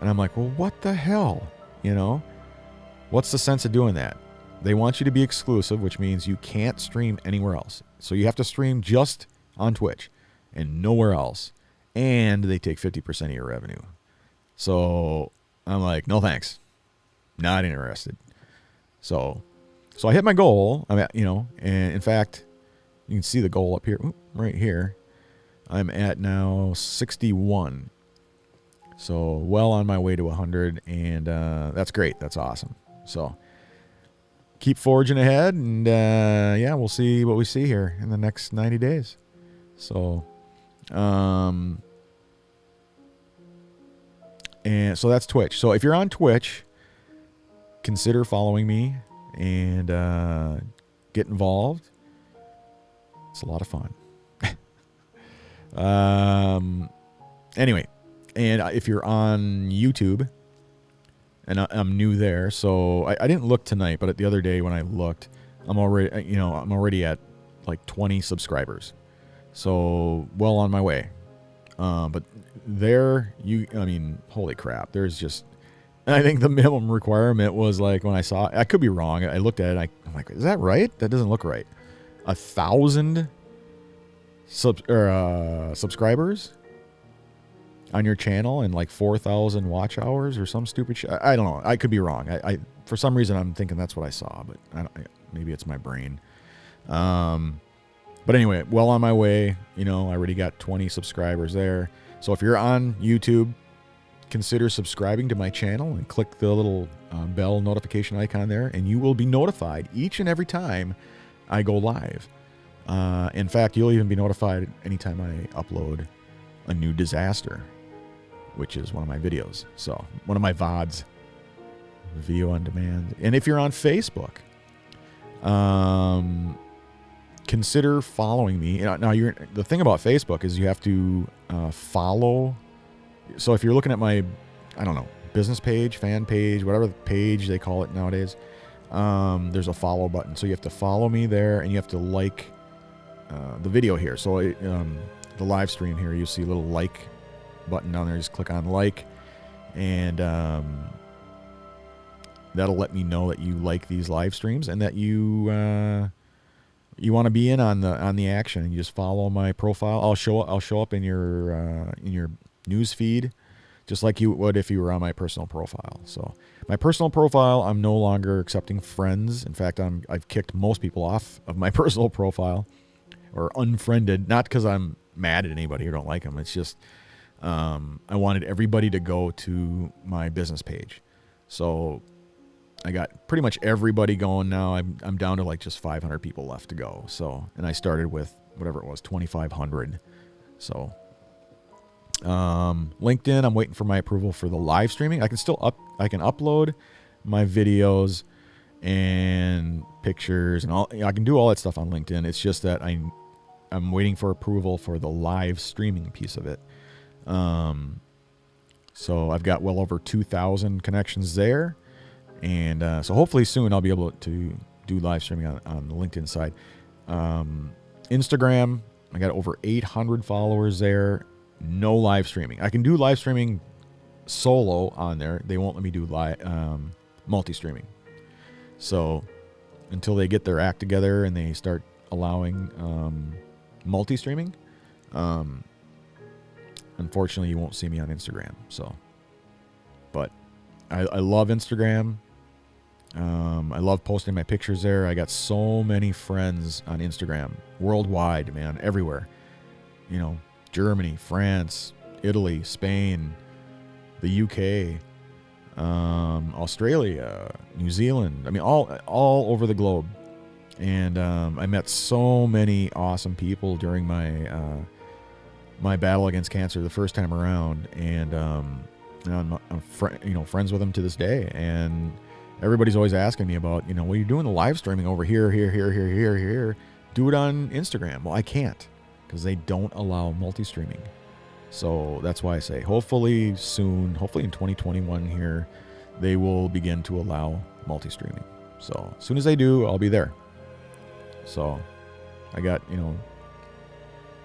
And I'm like, well, what the hell? What's the sense of doing that? They want you to be exclusive, which means you can't stream anywhere else. So you have to stream just on Twitch and nowhere else. And they take 50% of your revenue. So I'm like, no thanks. Not interested. So I hit my goal. I'm at, and in fact, you can see the goal up here, right here. I'm at now 61. So well on my way to 100, and that's great. That's awesome. So keep forging ahead, and we'll see what we see here in the next 90 days. So, and so that's Twitch. So if you're on Twitch, consider following me and get involved. It's a lot of fun. Anyway, and if you're on YouTube, and I'm new there, so I didn't look tonight, but the other day when I looked, I'm already at like 20 subscribers, so well on my way. But there, holy crap, there's just, I think the minimum requirement was like, when I saw, I could be wrong, I looked at it, I'm like, is that right? That doesn't look right. 1,000 subscribers on your channel and like 4,000 watch hours or some stupid shit. I don't know. I could be wrong. I for some reason I'm thinking that's what I saw, but maybe it's my brain. But anyway, well on my way. I already got 20 subscribers there. So if you're on YouTube, consider subscribing to my channel and click the little bell notification icon there, and you will be notified each and every time I go live. In fact, you'll even be notified anytime I upload a new disaster, which is one of my videos. So one of my VODs, video on demand. And if you're on Facebook, consider following me. Now the thing about Facebook is you have to follow. So if you're looking at my, business page, fan page, whatever page they call it nowadays, there's a follow button. So you have to follow me there, and you have to like the video here. So the live stream here, you see a little like button down there. Just click on like, and that'll let me know that you like these live streams and that you want to be in on the action. You just follow my profile. I'll show up in your news feed, just like you would if you were on my personal profile. So my personal profile, I'm no longer accepting friends. In fact, I've kicked most people off of my personal profile, or unfriended, not because I'm mad at anybody or don't like them. It's just I wanted everybody to go to my business page. So I got pretty much everybody going now. I'm down to like just 500 people left to go. So, and I started with whatever it was, 2,500. So LinkedIn, I'm waiting for my approval for the live streaming. I can upload my videos and pictures and all. I can do all that stuff on LinkedIn. It's just that I'm waiting for approval for the live streaming piece of it. So I've got well over 2,000 connections there. And so hopefully soon I'll be able to do live streaming on the LinkedIn side. Instagram, I got over 800 followers there. No live streaming. I can do live streaming solo on there. They won't let me do multi-streaming. So until they get their act together and they start allowing multi-streaming, unfortunately you won't see me on Instagram. So, but I love Instagram. I love posting my pictures there. I got so many friends on Instagram worldwide, man, everywhere. You know, Germany, France, Italy, Spain, the UK, Australia, New Zealand. I mean, all over the globe. And I met so many awesome people during my battle against cancer the first time around, and I'm friends with them to this day. And everybody's always asking me about, well, you're doing the live streaming over here. Do it on Instagram. Well, I can't because they don't allow multi-streaming. So that's why I say hopefully soon, hopefully in 2021 here, they will begin to allow multi-streaming. So as soon as they do, I'll be there. So I got,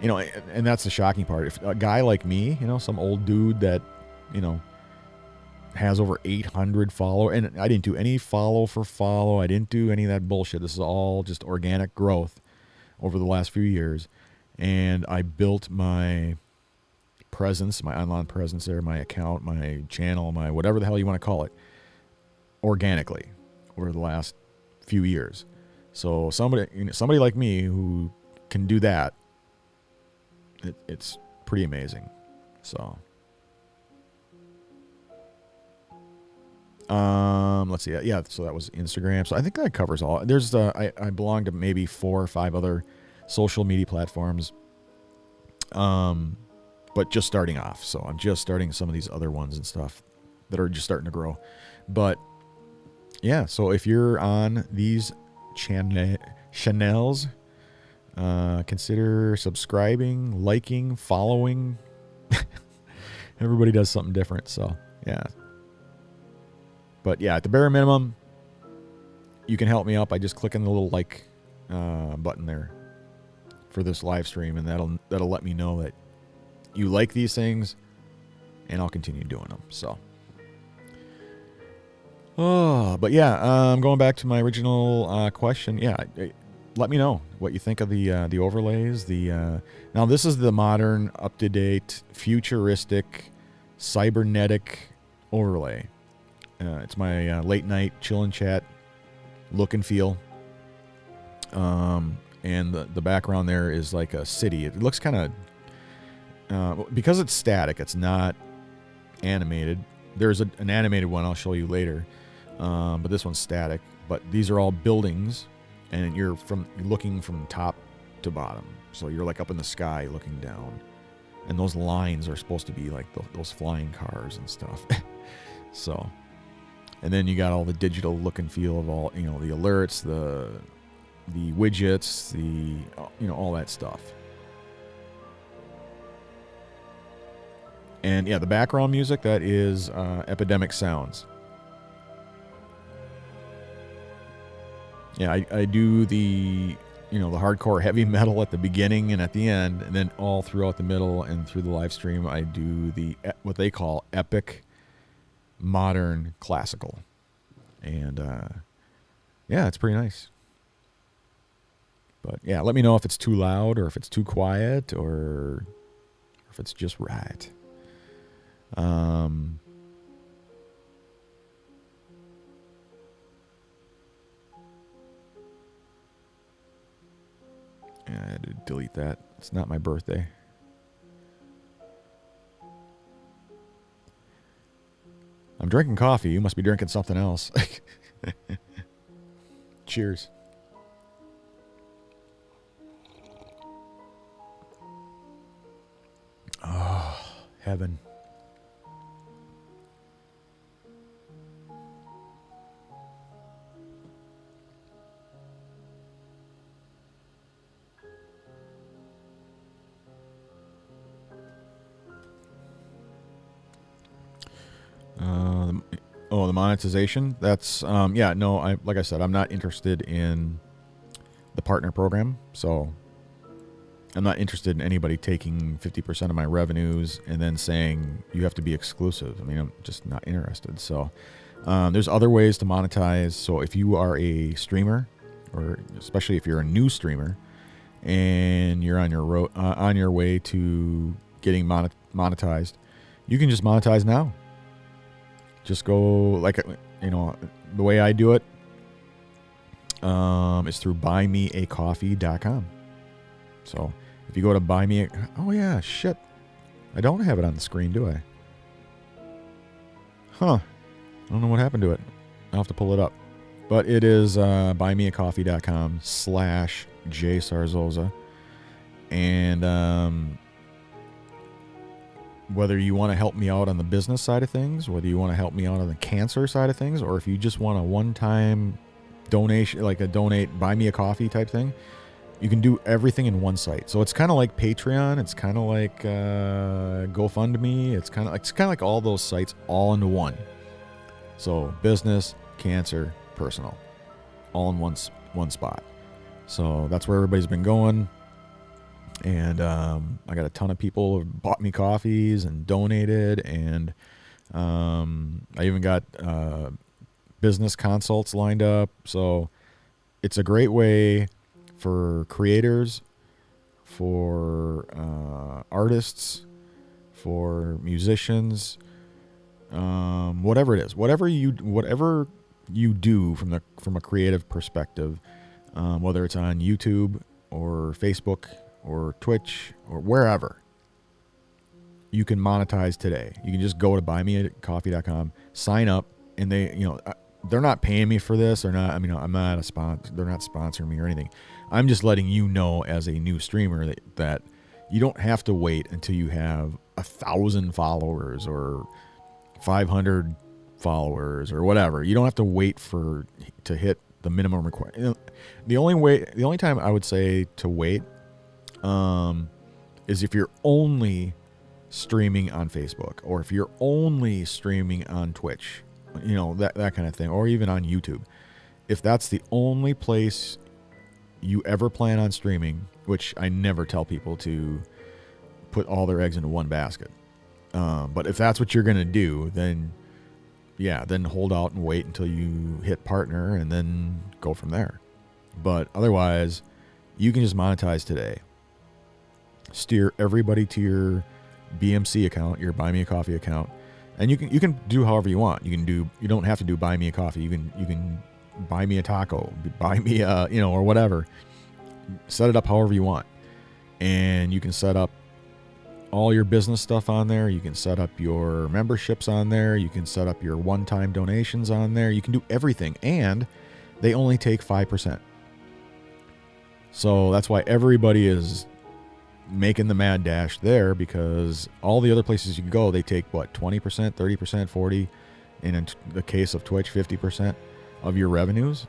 and that's the shocking part. If a guy like me, some old dude that, has over 800 followers, and I didn't do any follow for follow. I didn't do any of that bullshit. This is all just organic growth over the last few years. And I built my presence, my online presence there, my account, my channel, my whatever the hell you want to call it, organically over the last few years. So somebody like me who can do that, it's pretty amazing. So let's see. Yeah, so that was Instagram. So I think that covers all. There's I belong to maybe 4 or 5 other social media platforms. But just starting off. So I'm just starting some of these other ones and stuff that are just starting to grow. But yeah, so if you're on these channels, consider subscribing, liking, following. Everybody does something different. So yeah. But yeah, at the bare minimum, you can help me out by just clicking the little like button there for this live stream, and that'll let me know that you like these things, and I'll continue doing them. So, but yeah, going back to my original question, yeah, let me know what you think of the overlays. Now this is the modern, up to date, futuristic, cybernetic overlay. It's my late night chill and chat look and feel. And the background there is like a city. It looks kind of, because it's static, it's not animated. There's an animated one I'll show you later, but this one's static. But these are all buildings, and you're looking from top to bottom. So you're like up in the sky looking down, and those lines are supposed to be like those flying cars and stuff. So, and then you got all the digital look and feel of all, the alerts, the widgets, all that stuff. And yeah, the background music, that is Epidemic Sounds. Yeah, I do the hardcore heavy metal at the beginning and at the end, and then all throughout the middle and through the live stream, I do what they call epic modern classical. And yeah, it's pretty nice. But yeah, let me know if it's too loud or if it's too quiet or if it's just right. Yeah, I had to delete that. It's not my birthday. I'm drinking coffee. You must be drinking something else. Cheers. Oh, heaven. Oh, the monetization. That's yeah. No, I like I said, I'm not interested in the partner program. So I'm not interested in anybody taking 50% of my revenues and then saying you have to be exclusive. I mean, I'm just not interested. So there's other ways to monetize. So if you are a streamer, or especially if you're a new streamer, and you're on your way to getting monetized, you can just monetize now. Just go like the way I do it is through buymeacoffee.com. So if you go to buy me, oh yeah, shit, I don't have it on the screen, do I? Huh? I don't know what happened to it. I'll have to pull it up. But it is buymeacoffee.com/JSarzosa. And whether you want to help me out on the business side of things, whether you want to help me out on the cancer side of things, or if you just want a one-time donation, like a buy me a coffee type thing, you can do everything in one site. So it's kind of like Patreon. It's kind of like GoFundMe. It's kind of like all those sites all into one. So business, cancer, personal, all in one spot. So that's where everybody's been going. And I got a ton of people who bought me coffees and donated. And I even got business consults lined up. So it's a great way for creators, for artists, for musicians, whatever it is, whatever you do from a creative perspective, whether it's on YouTube or Facebook or Twitch or wherever, you can monetize today. You can just go to buymeacoffee.com, sign up, and they're not paying me for this or not. I mean, I'm not a sponsor. They're not sponsoring me or anything. I'm just letting you know as a new streamer that you don't have to wait until you have 1,000 followers or 500 followers or whatever. You don't have to wait to hit the minimum requirement. The only time I would say to wait is if you're only streaming on Facebook, or if you're only streaming on Twitch, that kind of thing, or even on YouTube. If that's the only place you ever plan on streaming, which I never tell people to put all their eggs into one basket. But if that's what you're going to do, then hold out and wait until you hit partner and then go from there. But otherwise, you can just monetize today. Steer everybody to your BMC account, your Buy Me a Coffee account, and you can do however you want. You don't have to do Buy Me a Coffee. You can buy me a taco, buy me or whatever. Set it up however you want, and you can set up all your business stuff on there. You can set up your memberships on there. You can set up your one-time donations on there. You can do everything, and they only take 5%. So that's why everybody is making the mad dash there, because all the other places you can go, they take 20%, 30%, 40%, and in the case of Twitch, 50% of your revenues.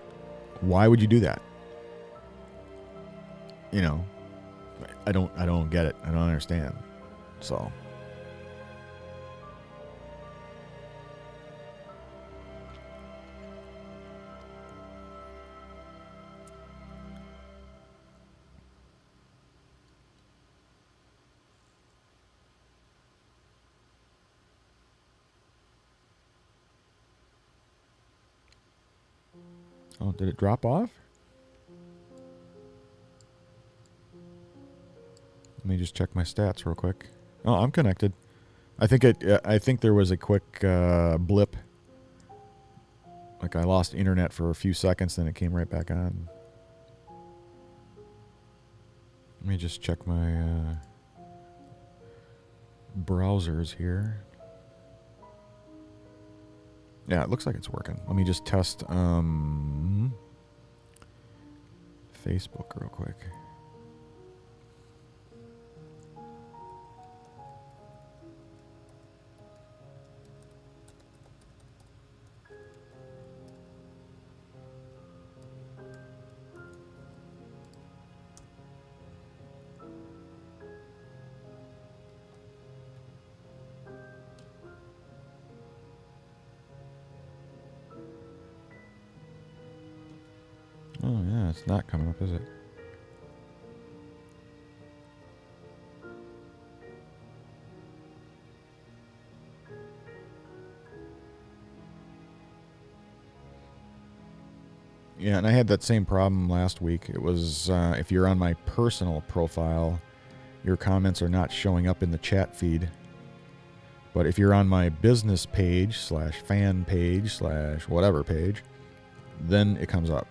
Why would you do that? I don't get it. I don't understand. So oh, did it drop off? Let me just check my stats real quick. Oh, I'm connected. I think there was a quick blip. Like I lost internet for a few seconds, then it came right back on. Let me just check my browsers here. Yeah, it looks like it's working. Let me just test Facebook real quick. It's not coming up, is it? Yeah, and I had that same problem last week. It was if you're on my personal profile, your comments are not showing up in the chat feed. But if you're on my business page / fan page / whatever page, then it comes up.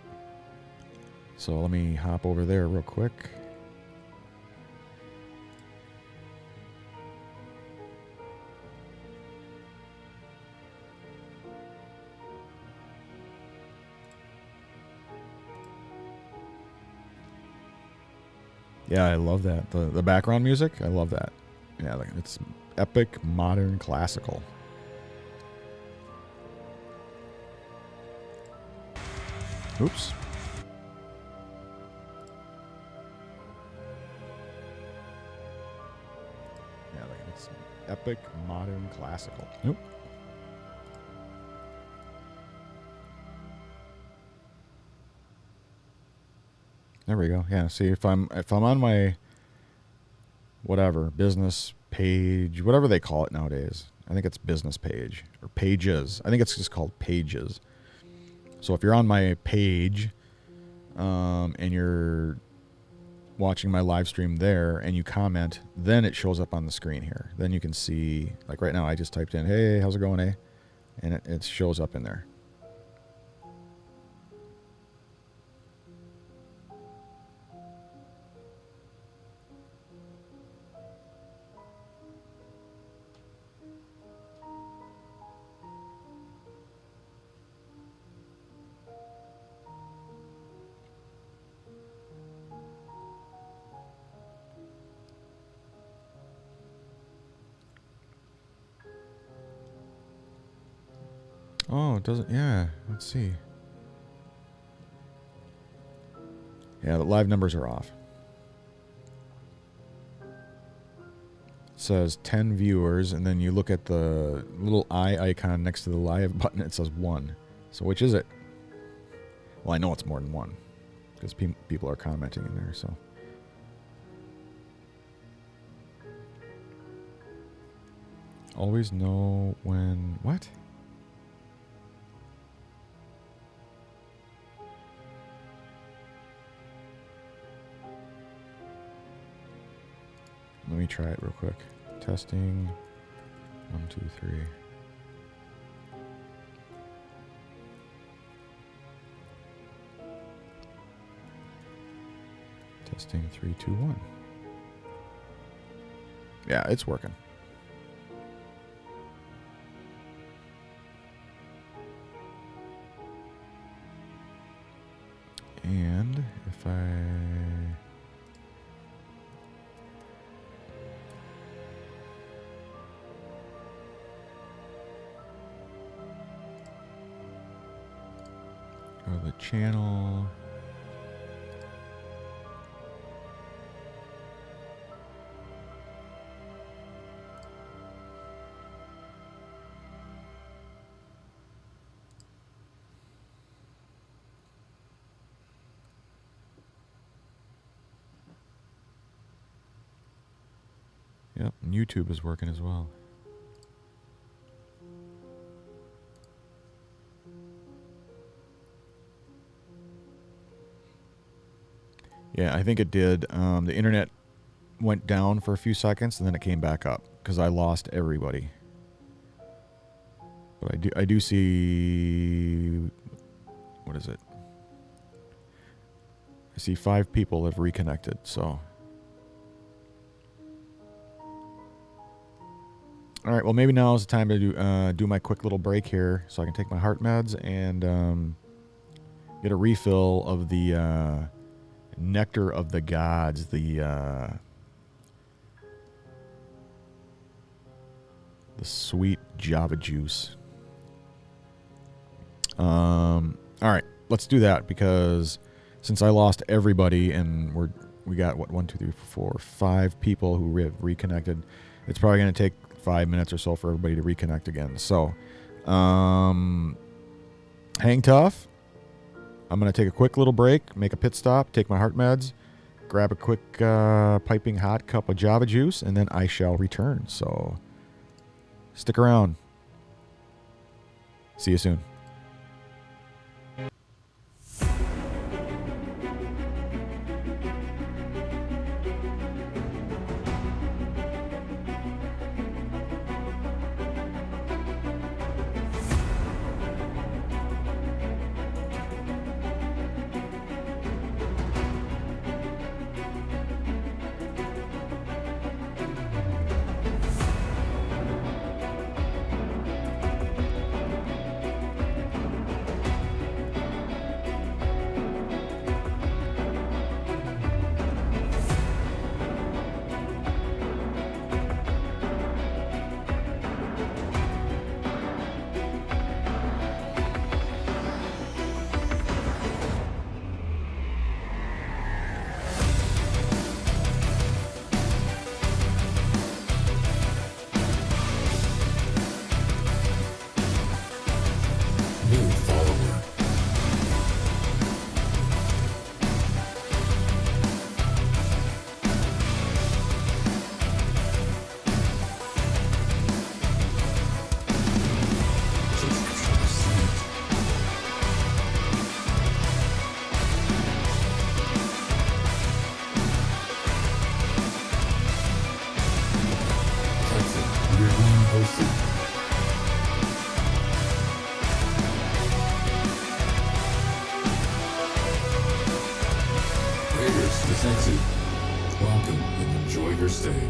So let me hop over there real quick. Yeah, I love that. The background music, I love that. Yeah, like it's epic, modern, classical. Oops. Yeah, like it's epic, modern, classical. Nope. There we go. Yeah, see if I'm on my whatever business page, whatever they call it nowadays. I think it's business page or pages. I think it's just called pages. So if you're on my page and you're watching my live stream there and you comment, then it shows up on the screen here. Then you can see, like right now I just typed in, hey, how's it going, eh? And it shows up in there. Oh, it doesn't. Yeah, let's see. Yeah, the live numbers are off. It says 10 viewers, and then you look at the little eye icon next to the live button, it says 1. So which is it? Well, I know it's more than 1 because people are commenting in there, so. Always know when. What? Let me try it real quick. Testing. 1, 2, 3. Testing 3, 2, 1. Yeah, it's working. And if I go to the channel, yep, and YouTube is working as well. Yeah, I think it did. The internet went down for a few seconds and then it came back up because I lost everybody. But I do see, what is it? I see 5 people have reconnected, so. All right, well, maybe now is the time to do my quick little break here so I can take my heart meds and get a refill of the nectar of the gods, the sweet Java juice. All right, let's do that because since I lost everybody and we got what 1, 2, 3, 4, 5 people who have reconnected, it's probably going to take 5 minutes or so for everybody to reconnect again. So, hang tough. I'm going to take a quick little break, make a pit stop, take my heart meds, grab a quick piping hot cup of Java juice, and then I shall return. So stick around. See you soon. Welcome and enjoy your stay.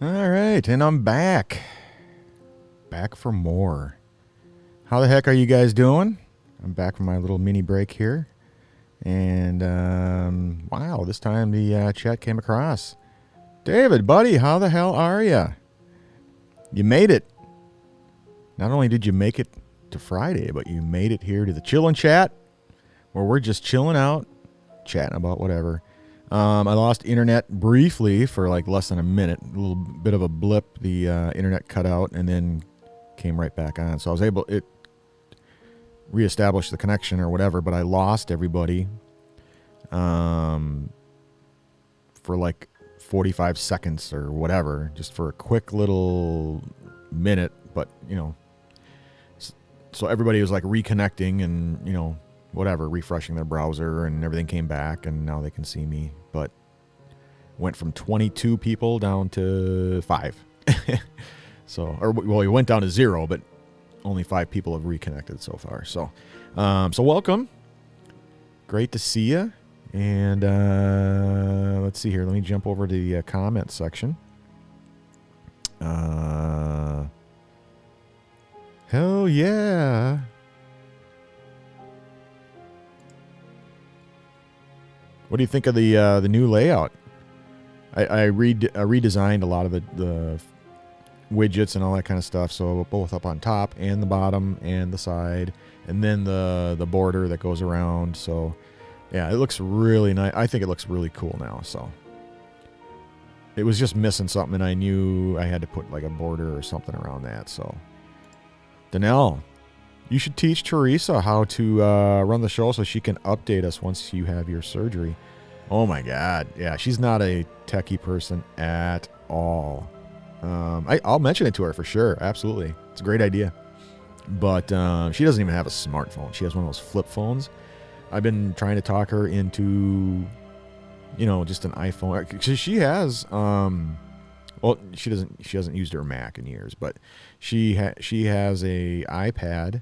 All right, and I'm back. Back for more. How the heck are you guys doing? I'm back from my little mini break here. And, wow, this time the chat came across. David, buddy, how the hell are you? You made it. Not only did you make it to Friday, but you made it here to the chillin' chat, where we're just chilling out, chatting about whatever. I lost internet briefly for like less than a minute, a little bit of a blip. The internet cut out and then came right back on. So I was able it reestablish the connection or whatever, but I lost everybody for like 45 seconds or whatever, just for a quick little minute. But, you know, so everybody was like reconnecting and, you know, whatever, refreshing their browser, and everything came back, and now they can see me. But went from 22 people down to 5. So, or well, we went down to 0, but only 5 people have reconnected so far. So, so welcome. Great to see you. And let's see here. Let me jump over to the comment section. Hell yeah. What do you think of the new layout? I redesigned a lot of the widgets and all that kind of stuff. So both up on top and the bottom and the side, and then the border that goes around. So yeah, it looks really nice. I think it looks really cool now. So it was just missing something, and I knew I had to put like a border or something around that. So Danelle, you should teach Teresa how to run the show so she can update us once you have your surgery. Oh my God. Yeah, she's not a techie person at all. I'll mention it to her for sure. Absolutely. It's a great idea. But she doesn't even have a smartphone. She has one of those flip phones. I've been trying to talk her into, you know, just an iPhone. Because she has, well, she hasn't used her Mac in years, but she has a iPad,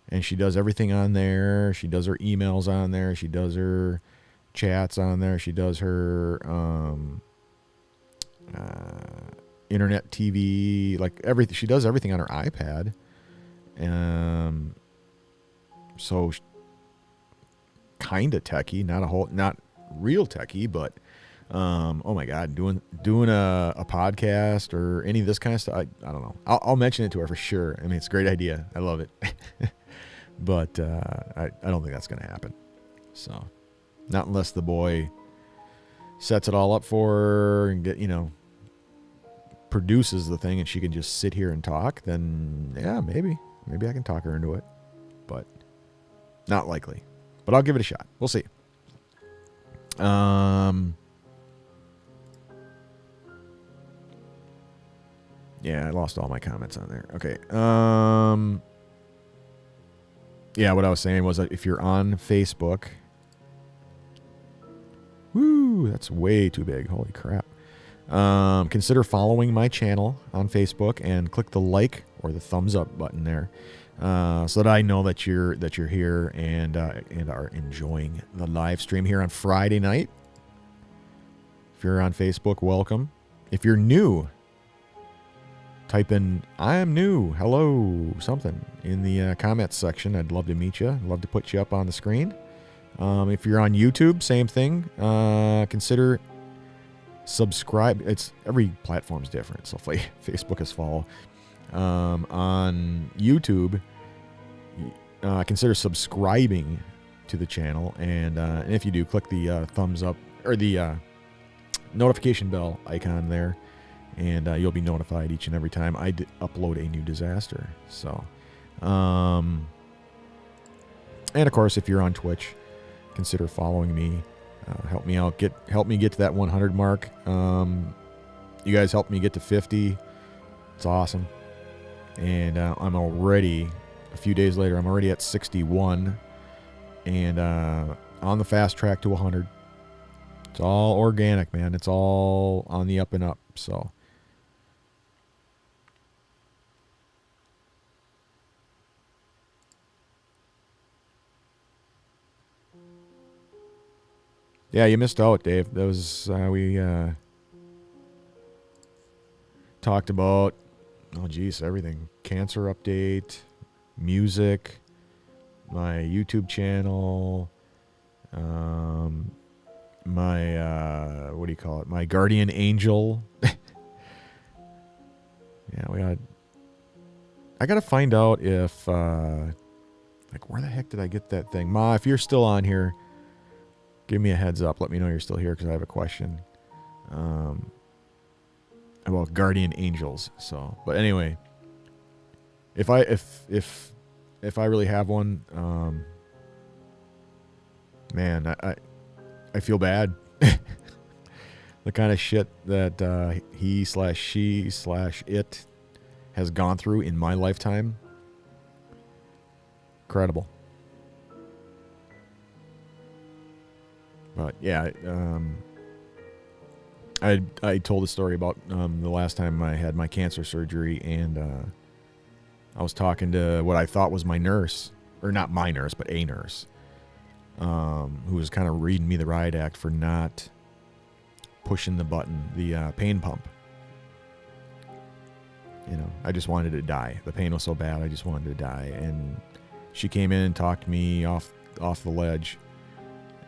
and she does everything on there. She does her emails on there. She does her chats on there. She does her internet TV, like everything. She does everything on her iPad. So kind of techie, not real techie, but oh my God, doing a podcast or any of this kind of stuff. I don't know. I'll mention it to her for sure. I mean, it's a great idea. I love it. But I don't think that's going to happen. So not unless the boy sets it all up for her and produces the thing, and she can just sit here and talk, then yeah, maybe I can talk her into it, but not likely. But I'll give it a shot. We'll see. Yeah, I lost all my comments on there. Okay. Yeah, what I was saying was that if you're on Facebook, woo, that's way too big. Holy crap. Consider following my channel on Facebook and click the like or the thumbs up button there, so that I know that you're here and are enjoying the live stream here on Friday night. If you're on Facebook, welcome. If you're new, type in "I am new," hello, something in the comments section. I'd love to meet you. I'd love to put you up on the screen. If you're on YouTube, same thing. Consider subscribe. It's every platform's different. So Facebook is follow. On YouTube, consider subscribing to the channel, and if you do, click the thumbs up or the notification bell icon there, and you'll be notified each and every time I upload a new disaster. So, and of course, if you're on Twitch, consider following me. Help me out. Help me get to that 100 mark. You guys helped me get to 50. It's awesome. And I'm already, a few days later, I'm already at 61. And on the fast track to 100. It's all organic, man. It's all on the up and up. So. Yeah, you missed out, Dave. That was, talked about, oh geez, everything. Cancer update, music, my YouTube channel, my, what do you call it? My guardian angel. Yeah, I got to find out if, like, where the heck did I get that thing? Ma, if you're still on here, give me a heads up. Let me know you're still here because I have a question about guardian angels. So, but anyway, if I really have one, man, I feel bad. The kind of shit that he/she/it has gone through in my lifetime. Incredible. But yeah, I told a story about the last time I had my cancer surgery, and I was talking to what I thought was my nurse, or not my nurse, but a nurse, who was kind of reading me the riot act for not pushing the button, the pain pump. You know, I just wanted to die. The pain was so bad, I just wanted to die. And she came in and talked me off the ledge,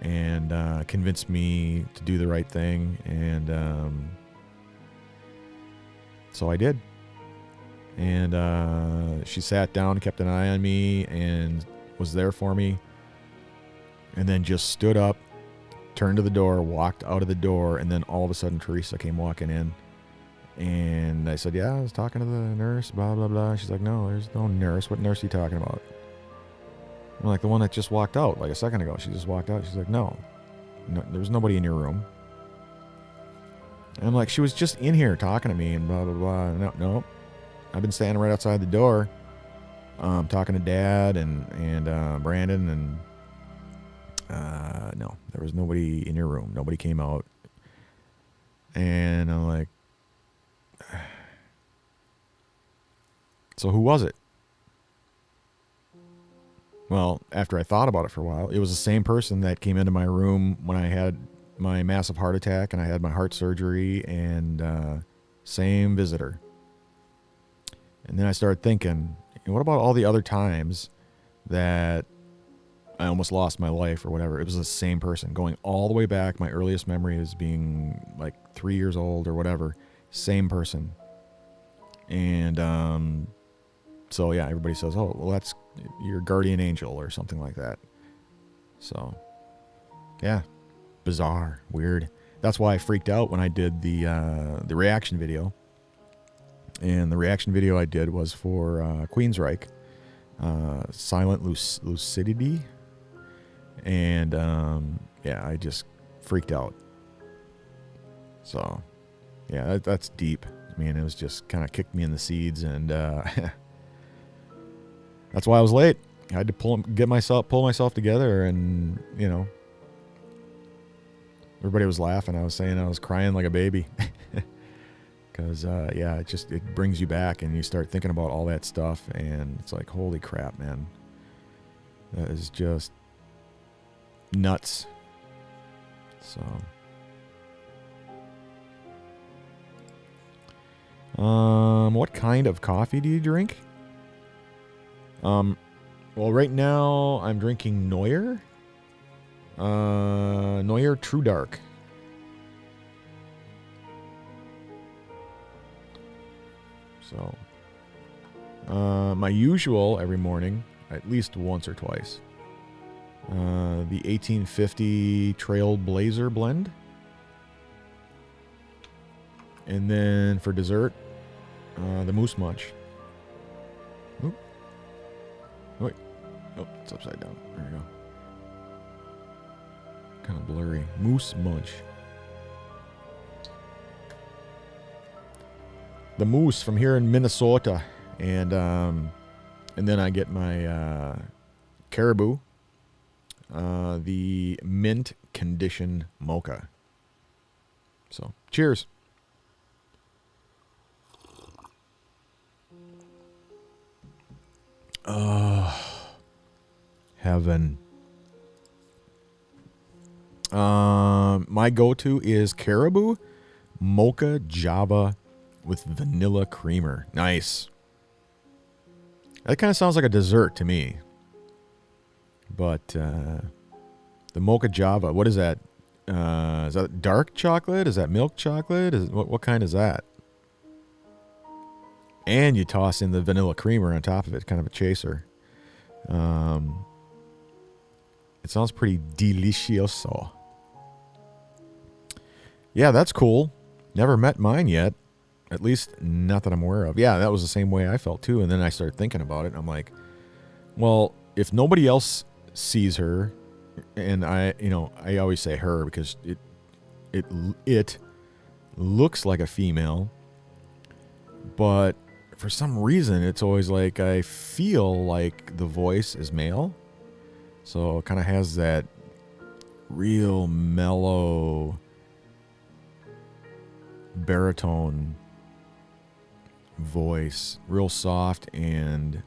and convinced me to do the right thing. And so I did. And she sat down, kept an eye on me, and was there for me. And then just stood up, turned to the door, walked out of the door, and then all of a sudden Teresa came walking in. And I said, yeah, I was talking to the nurse, blah, blah, blah. She's like, no, there's no nurse. What nurse are you talking about? I'm like, the one that just walked out like a second ago. She just walked out. She's like, no, there was nobody in your room. And I'm like, she was just in here talking to me and blah, blah, blah. No, I've been standing right outside the door, talking to Dad and Brandon, and no, there was nobody in your room. Nobody came out. And I'm like, so who was it? Well, after I thought about it for a while, it was the same person that came into my room when I had my massive heart attack and I had my heart surgery, and same visitor. And then I started thinking, what about all the other times that I almost lost my life or whatever? It was the same person going all the way back. My earliest memory is being like 3 years old or whatever. Same person. And so yeah, everybody says, oh, well, that's your guardian angel or something like that. So yeah, bizarre, weird. That's why I freaked out when I did the reaction video. And the reaction video I did was for Queensryche, Silent Lucidity. And yeah, I just freaked out. So yeah, that's deep. I mean, it was just kind of kicked me in the seeds, and that's why I was late. I had to pull myself together, and you know, everybody was laughing. I was saying I was crying like a baby, because yeah, it brings you back, and you start thinking about all that stuff, and it's like, holy crap, man, that is just nuts. So. What kind of coffee do you drink? Well, right now I'm drinking Neuer. Neuer True Dark. So, my usual every morning, at least once or twice, the 1850 Trailblazer blend. And then for dessert, the Moose Munch. Oop. Wait. Oh, it's upside down. There you go. Kind of blurry. Moose Munch. The moose from here in Minnesota. And then I get my Caribou, the mint condition mocha. So, cheers. Heaven. My go-to is Caribou Mocha Java with vanilla creamer. Nice. That kind of sounds like a dessert to me. But the mocha java, what is that? Is that dark chocolate? Is that milk chocolate? What kind is that? And you toss in the vanilla creamer on top of it, kind of a chaser. It sounds pretty delicioso. Yeah, that's cool. Never met mine yet. At least not that I'm aware of. Yeah, that was the same way I felt too. And then I started thinking about it. And I'm like, well, if nobody else sees her, and I always say her because it looks like a female, but for some reason it's always like I feel like the voice is male. So it kind of has that real mellow baritone voice, real soft and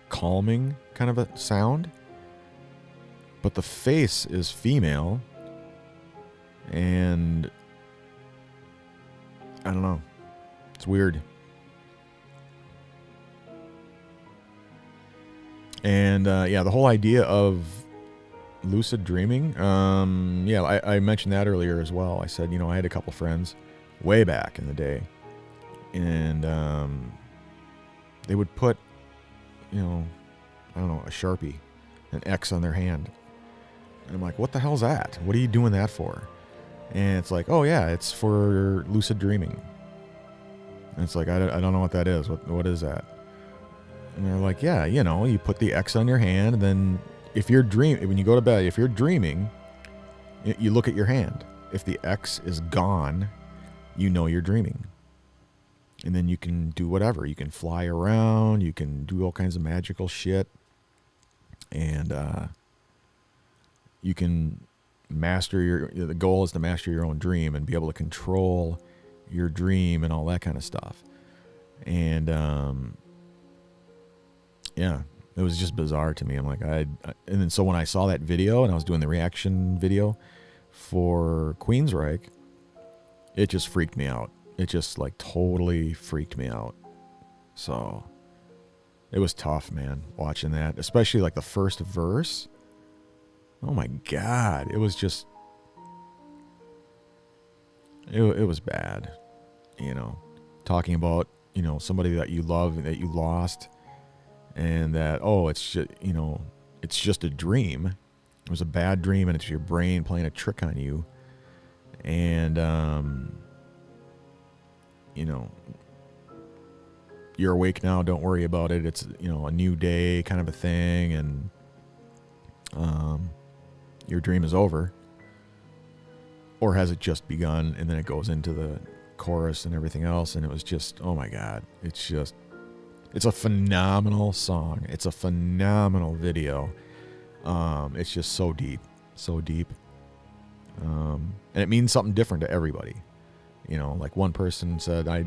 calming kind of a sound. But the face is female, and I don't know. It's weird. And yeah, the whole idea of lucid dreaming. I mentioned that earlier as well. I said, I had a couple friends way back in the day, and they would put, I don't know, a Sharpie, an X on their hand. And I'm like, what the hell's that? What are you doing that for? And it's like, oh yeah, it's for lucid dreaming. And it's like, I don't know what that is. What is that? And they're like, yeah, you put the X on your hand, and then when you go to bed, if you're dreaming, you look at your hand. If the X is gone, you're dreaming. And then you can do whatever. You can fly around. You can do all kinds of magical shit. And you can the goal is to master your own dream and be able to control your dream and all that kind of stuff. And yeah, it was just bizarre to me. I'm like, and then so when I saw that video and I was doing the reaction video for Queensryche, it just freaked me out. It just like totally freaked me out. So it was tough, man, watching that, especially like the first verse. Oh my God. It was just, it was bad, talking about, somebody that you love and that you lost, and that, it's just, it's just a dream. It was a bad dream, and it's your brain playing a trick on you. And, you're awake now, don't worry about it. It's, a new day kind of a thing. And, your dream is over. Or has it just begun? And then it goes into the chorus and everything else. And it was just, oh my God. It's a phenomenal song. It's a phenomenal video. It's just so deep. So deep. And it means something different to everybody. Like one person said, I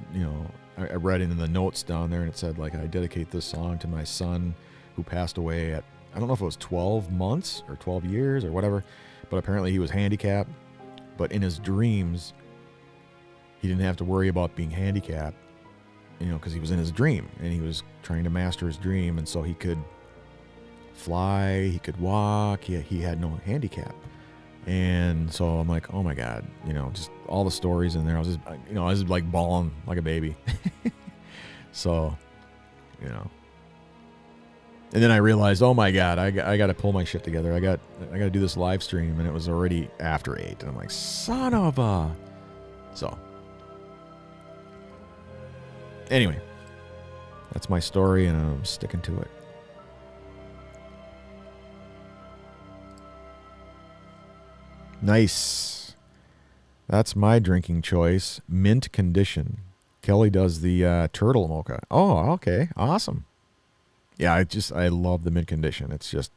read it in the notes down there, and it said, like, I dedicate this song to my son who passed away at, I don't know if it was 12 months or 12 years or whatever, but apparently he was handicapped. But in his dreams, he didn't have to worry about being handicapped, because he was in his dream and he was trying to master his dream. And so he could fly, he could walk, he had no handicap. And so I'm like, oh my God, just all the stories in there. I was just, like bawling like a baby. So, and then I realized, oh my God, I got to pull my shit together. I got to do this live stream, and it was already after 8. And I'm like, son of a. So, anyway, that's my story, and I'm sticking to it. Nice. That's my drinking choice. Mint condition. Kelly does the turtle mocha. Oh, okay. Awesome. Yeah, I love the mint condition. It's just,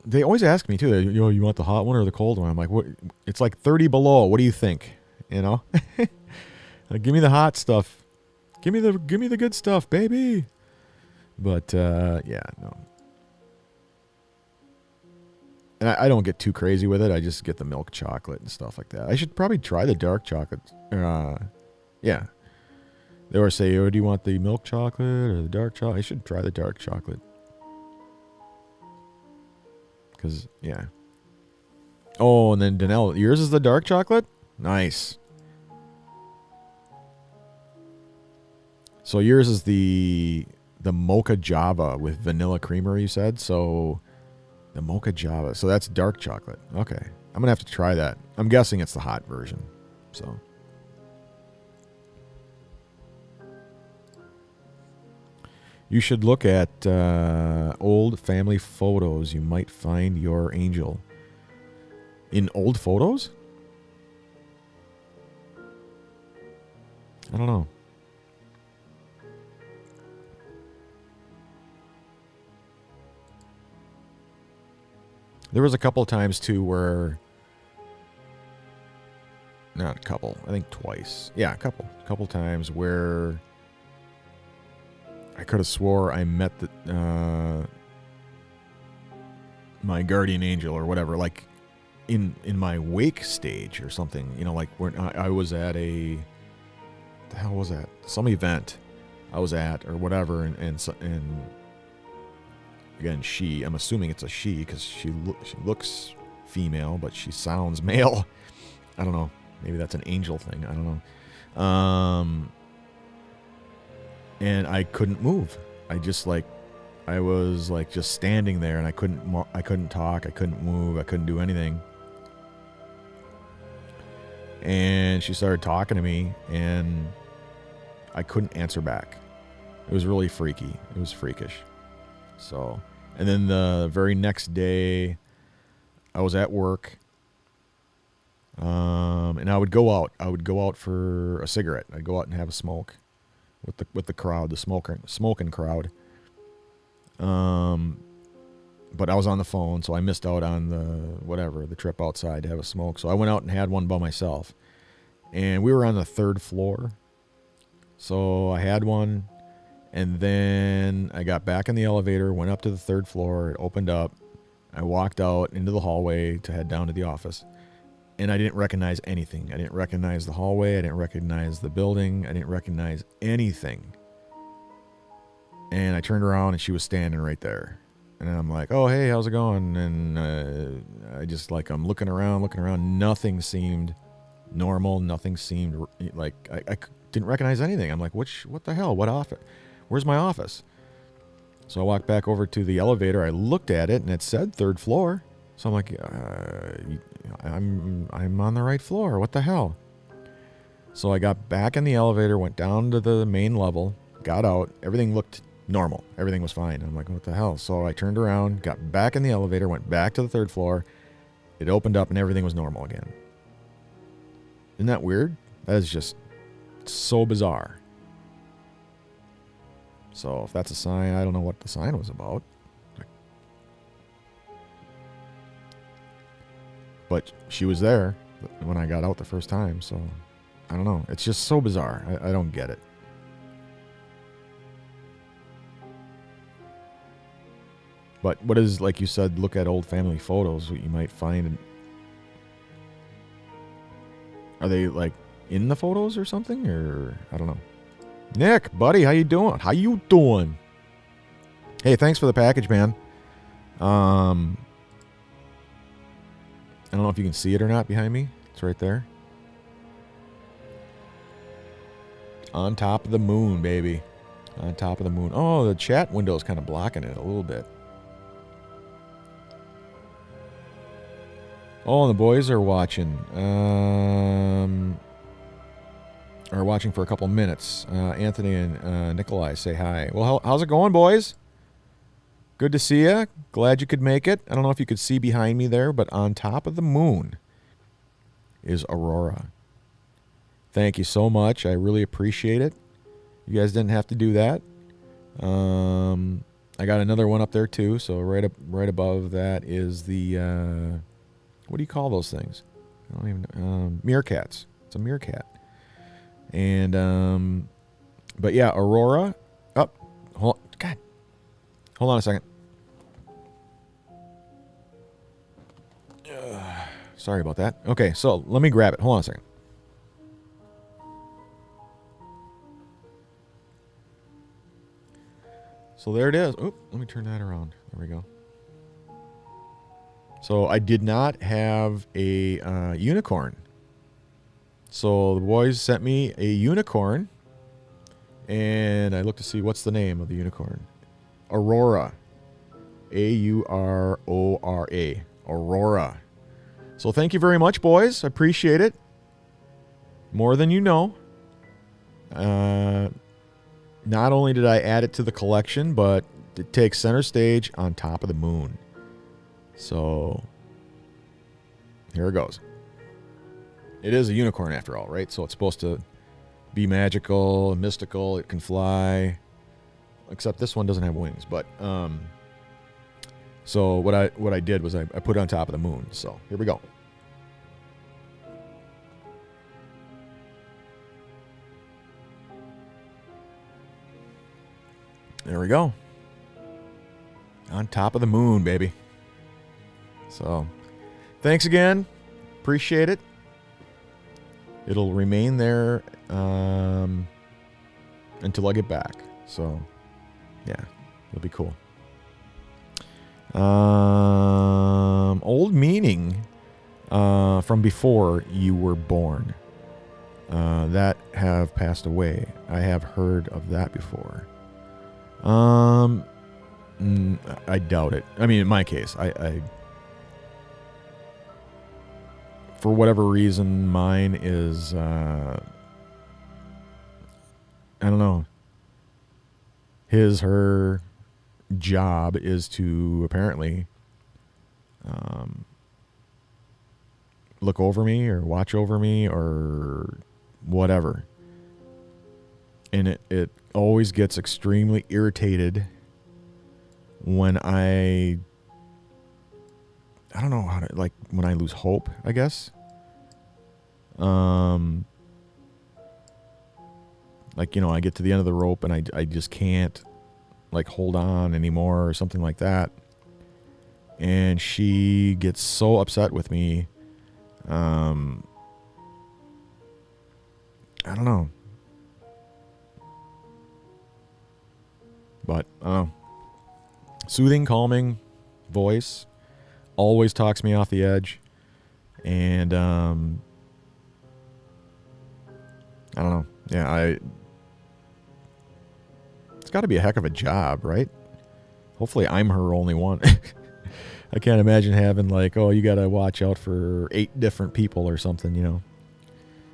they always ask me too, you want the hot one or the cold one? I'm like, what? It's like 30 below. What do you think? Give me the hot stuff. Give me the good stuff, baby. But, yeah, no. And I don't get too crazy with it. I just get the milk chocolate and stuff like that. I should probably try the dark chocolate. Yeah. They always say, oh, do you want the milk chocolate or the dark chocolate? I should try the dark chocolate. Because, yeah. Oh, and then Danelle, yours is the dark chocolate? Nice. So yours is the mocha java with vanilla creamer, you said? So the mocha java. So that's dark chocolate. Okay. I'm going to have to try that. I'm guessing it's the hot version. So. You should look at old family photos. You might find your angel. In old photos? I don't know. There was a couple times too where, not a couple, I think twice. Yeah, a couple times where I could have swore I met my guardian angel or whatever, like in my wake stage or something. You know, like when I was at what the hell was that? Some event I was at or whatever, and again, I'm assuming it's a she because she looks female, but she sounds male. I don't know. Maybe that's an angel thing. I don't know. And I couldn't move. I was like just standing there, and I couldn't talk. I couldn't move. I couldn't do anything. And she started talking to me, and I couldn't answer back. It was really freaky. It was freakish. So, and then the very next day, I was at work, and I would go out. I would go out for a cigarette. I'd go out and have a smoke with the crowd, the smoking crowd. But I was on the phone, so I missed out on the trip outside to have a smoke. So I went out and had one by myself, and we were on the 3rd floor. So I had one. And then I got back in the elevator, went up to the 3rd floor, it opened up. I walked out into the hallway to head down to the office. And I didn't recognize anything. I didn't recognize the hallway. I didn't recognize the building. I didn't recognize anything. And I turned around and she was standing right there. And I'm like, oh, hey, how's it going? And I just I'm looking around. Nothing seemed normal. Nothing seemed like I didn't recognize anything. I'm like, what the hell? What office? Where's my office? So I walked back over to the elevator. I looked at it, and it said 3rd floor. So I'm like, I'm on the right floor. What the hell? So I got back in the elevator, went down to the main level, got out. Everything looked normal. Everything was fine. I'm like, what the hell? So I turned around, got back in the elevator, went back to the 3rd floor. It opened up, and everything was normal again. Isn't that weird? That is just so bizarre. So if that's a sign, I don't know what the sign was about. But she was there when I got out the first time, so I don't know. It's just so bizarre. I don't get it. But what is, like you said, look at old family photos, what you might find. Are they like in the photos or something? Or I don't know. Nick, buddy, how you doing? Hey, thanks for the package, man. I don't know if you can see it or not behind me. It's right there. On top of the moon, baby. On top of the moon. Oh, the chat window is kind of blocking it a little bit. Oh, and the boys are watching. Are watching for a couple minutes. Anthony and Nikolai say hi. Well, how's it going, boys? Good to see you. Glad you could make it. I don't know if you could see behind me there, but on top of the moon is Aurora. Thank you so much. I really appreciate it. You guys didn't have to do that. I got another one up there too. So right above that is the what do you call those things? I don't even know. Meerkats. It's a meerkat. And, but yeah, Aurora. Oh, hold on a second. Sorry about that. Okay, so let me grab it. Hold on a second. So there it is. Oop, let me turn that around. There we go. So I did not have a unicorn. So the boys sent me a unicorn, and I looked to see what's the name of the unicorn. Aurora. Aurora. Aurora. So thank you very much, boys. I appreciate it. More than you know. Not only did I add it to the collection, but it takes center stage on top of the moon. So here it goes. It is a unicorn after all, right? So it's supposed to be magical, mystical. It can fly. Except this one doesn't have wings. But so what I did was I put it on top of the moon. So here we go. There we go. On top of the moon, baby. So, thanks again. Appreciate it. It'll remain there until I get back. So, yeah, it'll be cool. Old meaning from before you were born. That have passed away. I have heard of that before. I doubt it. I mean, in my case, I for whatever reason, mine is, I don't know. Her job is to apparently look over me or watch over me or whatever. And it always gets extremely irritated when I don't know how to, like, when I lose hope, I guess. Like, I get to the end of the rope and I just can't, like, hold on anymore or something like that. And she gets so upset with me. I don't know. But, soothing, calming voice always talks me off the edge. And, I don't know. Yeah, it's got to be a heck of a job, right? Hopefully I'm her only one. I can't imagine having, like, oh, you got to watch out for 8 different people or something,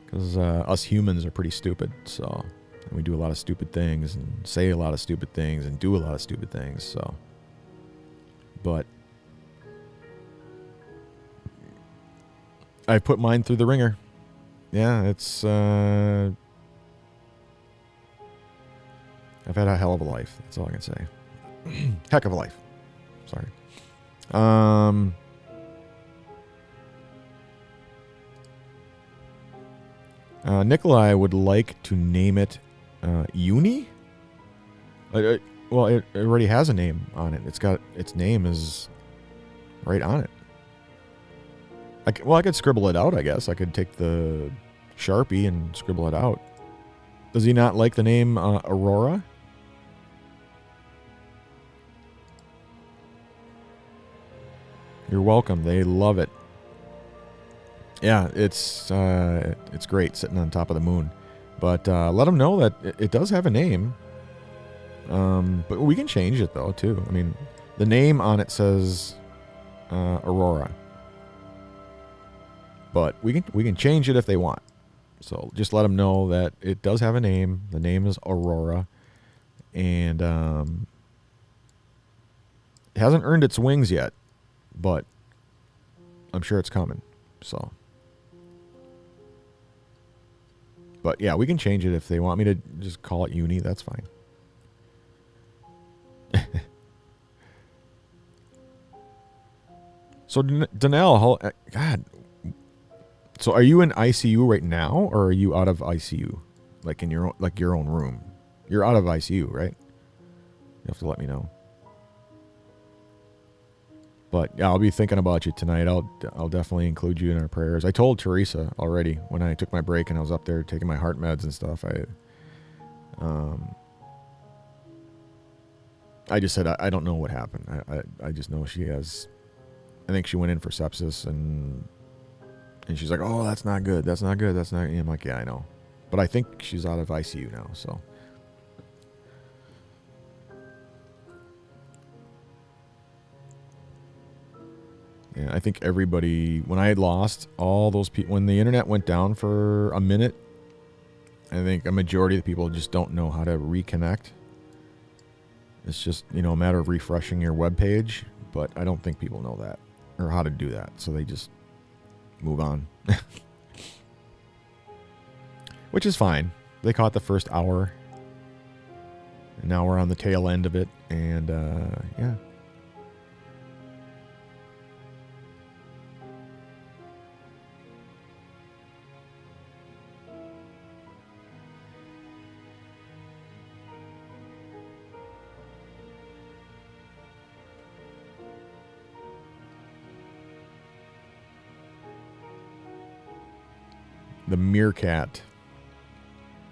Because us humans are pretty stupid, so we do a lot of stupid things and say a lot of stupid things and do a lot of stupid things, so. But I put mine through the ringer. Yeah, it's I've had a hell of a life. That's all I can say. Heck of a life. Sorry. Nikolai would like to name it Uni. Well, it already has a name on it. It's got its name is right on it. I could scribble it out, I guess. I could take the Sharpie and scribble it out. Does he not like the name Aurora? You're welcome. They love it. Yeah, it's great sitting on top of the moon. But let them know that it does have a name. But we can change it, though, too. I mean, the name on it says Aurora. But we can change it if they want. So just let them know that it does have a name. The name is Aurora. And it hasn't earned its wings yet. But I'm sure it's coming. So. But yeah, we can change it if they want me to just call it Uni. That's fine. So Danelle, God. So are you in ICU right now, or are you out of ICU, like in your own room? You're out of ICU, right? You have to let me know. But yeah, I'll be thinking about you tonight. I'll definitely include you in our prayers. I told Teresa already when I took my break and I was up there taking my heart meds and stuff. I just said I don't know what happened. I just know she has. I think she went in for sepsis and she's like, oh, that's not good. That's not good. That's not. And I'm like, yeah, I know, but I think she's out of ICU now. So. Yeah, I think everybody, when I had lost all those people, when the internet went down for a minute, I think a majority of the people just don't know how to reconnect. It's just, a matter of refreshing your web page, but I don't think people know that or how to do that. So they just move on, which is fine. They caught the first hour and now we're on the tail end of it. And, yeah. The Meerkat.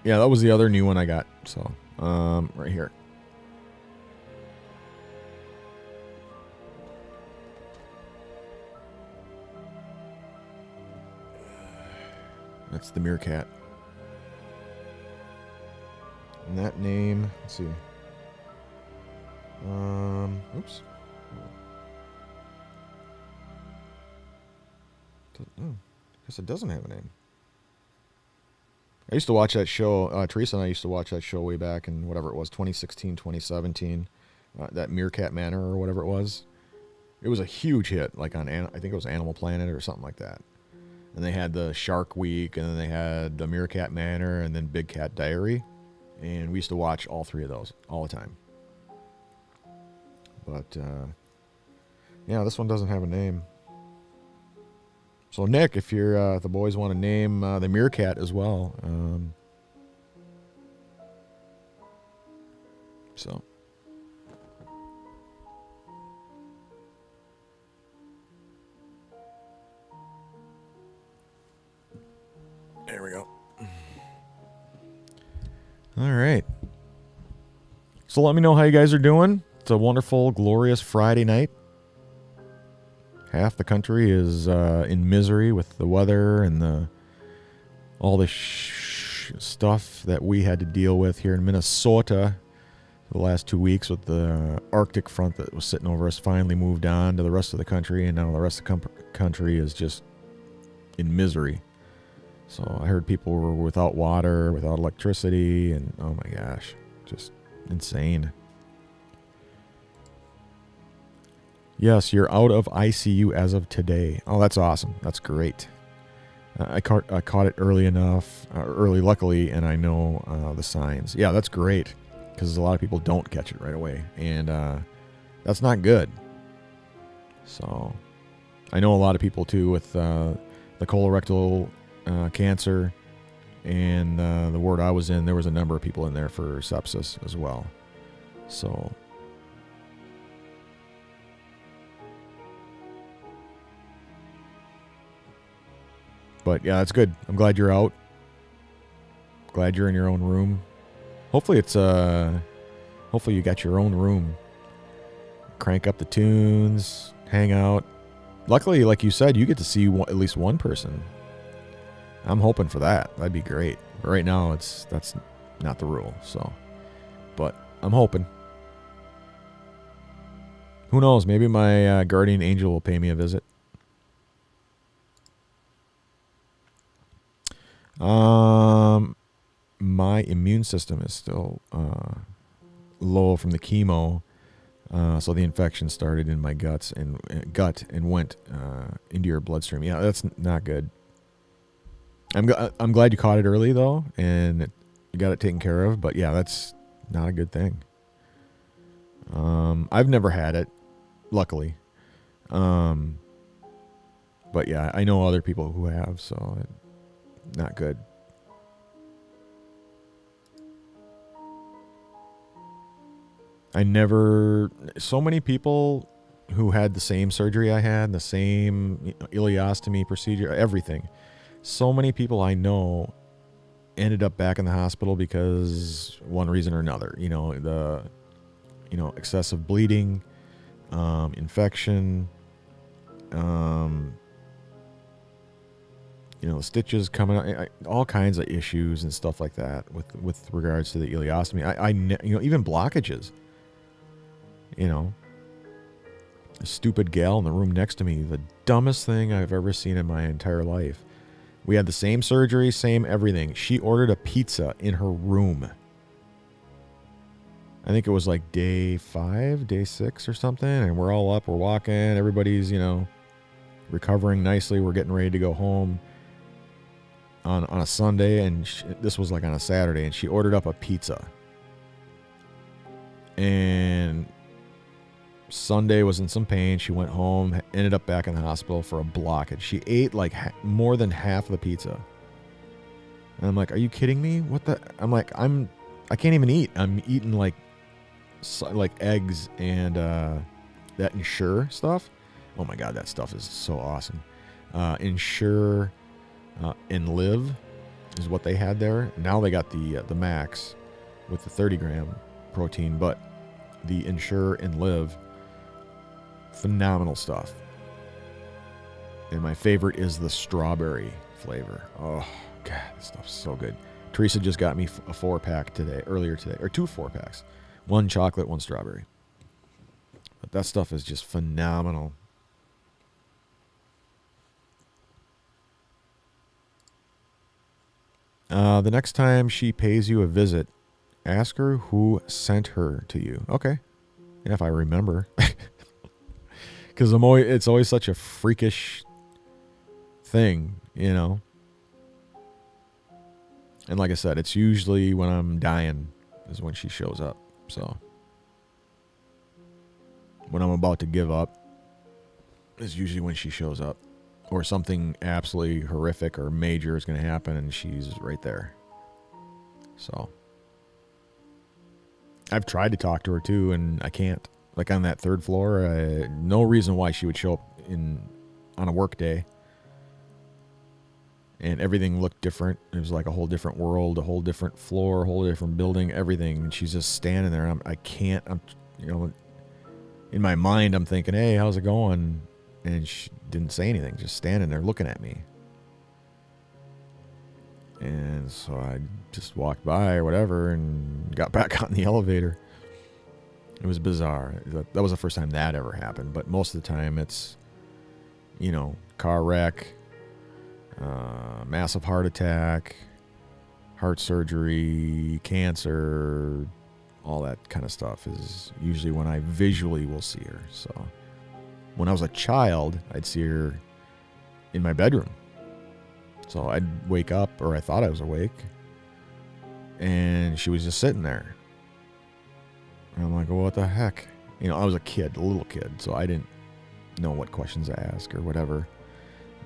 Yeah, that was the other new one I got. So, right here. That's the Meerkat. And that name, let's see. Oops. Oh, I guess it doesn't have a name. I used to watch that show. Teresa and I used to watch that show way back in whatever it was, 2016, 2017. That Meerkat Manor or whatever it was. It was a huge hit, like on, I think it was Animal Planet or something like that. And they had the Shark Week, and then they had the Meerkat Manor, and then Big Cat Diary. And we used to watch all three of those all the time. But, yeah, this one doesn't have a name. So, Nick, if you're, if the boys want to name the Meerkat as well. So. There we go. All right. So let me know how you guys are doing. It's a wonderful, glorious Friday night. Half the country is in misery with the weather and all the stuff that we had to deal with here in Minnesota for the last 2 weeks with the Arctic front that was sitting over us finally moved on to the rest of the country, and now the rest of the country is just in misery. So I heard people were without water, without electricity, and oh my gosh, just insane. Yes, you're out of ICU as of today. Oh, that's awesome. That's great. I caught it early enough, early luckily, and I know the signs. Yeah, that's great because a lot of people don't catch it right away, and that's not good. So I know a lot of people too with the colorectal cancer, and the ward I was in, there was a number of people in there for sepsis as well. So but yeah, that's good. I'm glad you're out. Glad you're in your own room. Hopefully it's hopefully you got your own room. Crank up the tunes, hang out. Luckily, like you said, you get to see at least one person. I'm hoping for that. That'd be great. But right now, that's not the rule. So, but I'm hoping. Who knows? Maybe my guardian angel will pay me a visit. My immune system is still low from the chemo, so the infection started in my gut and went into your bloodstream. Yeah, that's not good. I'm glad you caught it early though, and you got it taken care of. But yeah, that's not a good thing. I've never had it, luckily. But yeah, I know other people who have, so not good. So many people who had the same surgery I had, the same ileostomy procedure, everything. So many people I know ended up back in the hospital because one reason or another. Excessive bleeding, infection, stitches coming out, all kinds of issues and stuff like that with regards to the ileostomy. Even blockages. A stupid gal in the room next to me, the dumbest thing I've ever seen in my entire life. We had the same surgery, same everything. She ordered a pizza in her room. I think it was like day 5, day 6 or something, and we're all up, we're walking, everybody's, recovering nicely, we're getting ready to go home on a Sunday, and this was like on a Saturday, and she ordered up a pizza. And Sunday was in some pain. She went home, ended up back in the hospital for a blockage. She ate like more than half of the pizza. And I'm like, are you kidding me? I'm like, I can't even eat. I'm eating like eggs and that Ensure stuff. Oh my God, that stuff is so awesome. Ensure and Live is what they had there. Now they got the Max with the 30 gram protein, but the Ensure and Live, phenomenal stuff. And my favorite is the strawberry flavor. Oh God, this stuff's so good. Teresa just got me a 4-pack earlier today, or 2 4-packs. 1 chocolate, 1 strawberry. But that stuff is just phenomenal. The next time she pays you a visit, ask her who sent her to you. Okay. Yeah, if I remember. Because it's always such a freakish thing, And like I said, it's usually when I'm dying is when she shows up. So when I'm about to give up is usually when she shows up. Or something absolutely horrific or major is going to happen and she's right there. So I've tried to talk to her too and I can't. Like on that 3rd floor, no reason why she would show up on a work day. And everything looked different. It was like a whole different world, a whole different floor, a whole different building, everything. And she's just standing there. In my mind, I'm thinking, hey, how's it going? And she didn't say anything, just standing there looking at me. And so I just walked by or whatever and got back on the elevator. It was bizarre. That was the first time that ever happened. But most of the time it's, car wreck, massive heart attack, heart surgery, cancer, all that kind of stuff is usually when I visually will see her. So when I was a child, I'd see her in my bedroom. So I'd wake up, or I thought I was awake, and she was just sitting there. And I'm like, well, what the heck? I was a little kid, so I didn't know what questions to ask or whatever.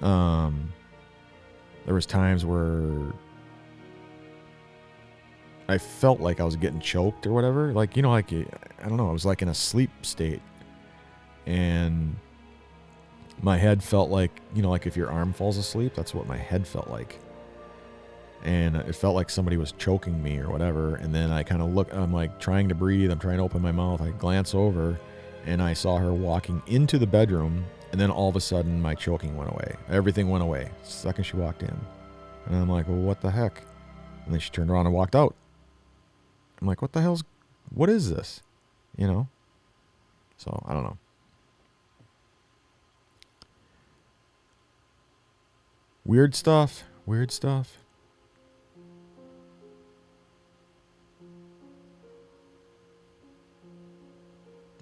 There was times where I felt like I was getting choked or whatever. Like, I don't know, I was like in a sleep state. And my head felt like, like if your arm falls asleep, that's what my head felt like. And it felt like somebody was choking me or whatever. And then I kind of I'm like trying to breathe. I'm trying to open my mouth. I glance over and I saw her walking into the bedroom. And then all of a sudden my choking went away. Everything went away the second she walked in. And I'm like, well, what the heck? And then she turned around and walked out. I'm like, what is this? So I don't know. Weird stuff.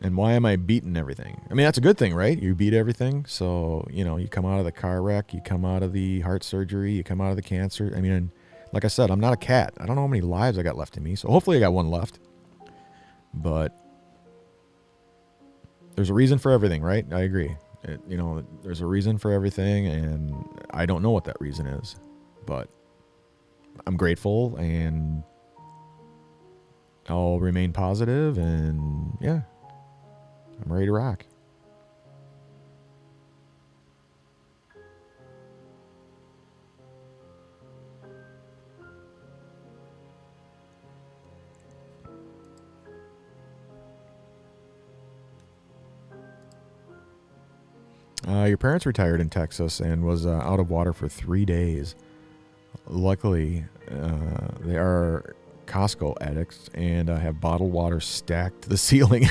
And why am I beating everything? I mean, that's a good thing, right? You beat everything. So, you come out of the car wreck, you come out of the heart surgery, you come out of the cancer. I mean, like I said, I'm not a cat. I don't know how many lives I got left in me. So hopefully I got 1 left. But there's a reason for everything, right? I agree. There's a reason for everything, and I don't know what that reason is. But I'm grateful, and I'll remain positive, and yeah, I'm ready to rock. Your parents retired in Texas and was out of water for 3 days. Luckily, they are Costco addicts and have bottled water stacked to the ceiling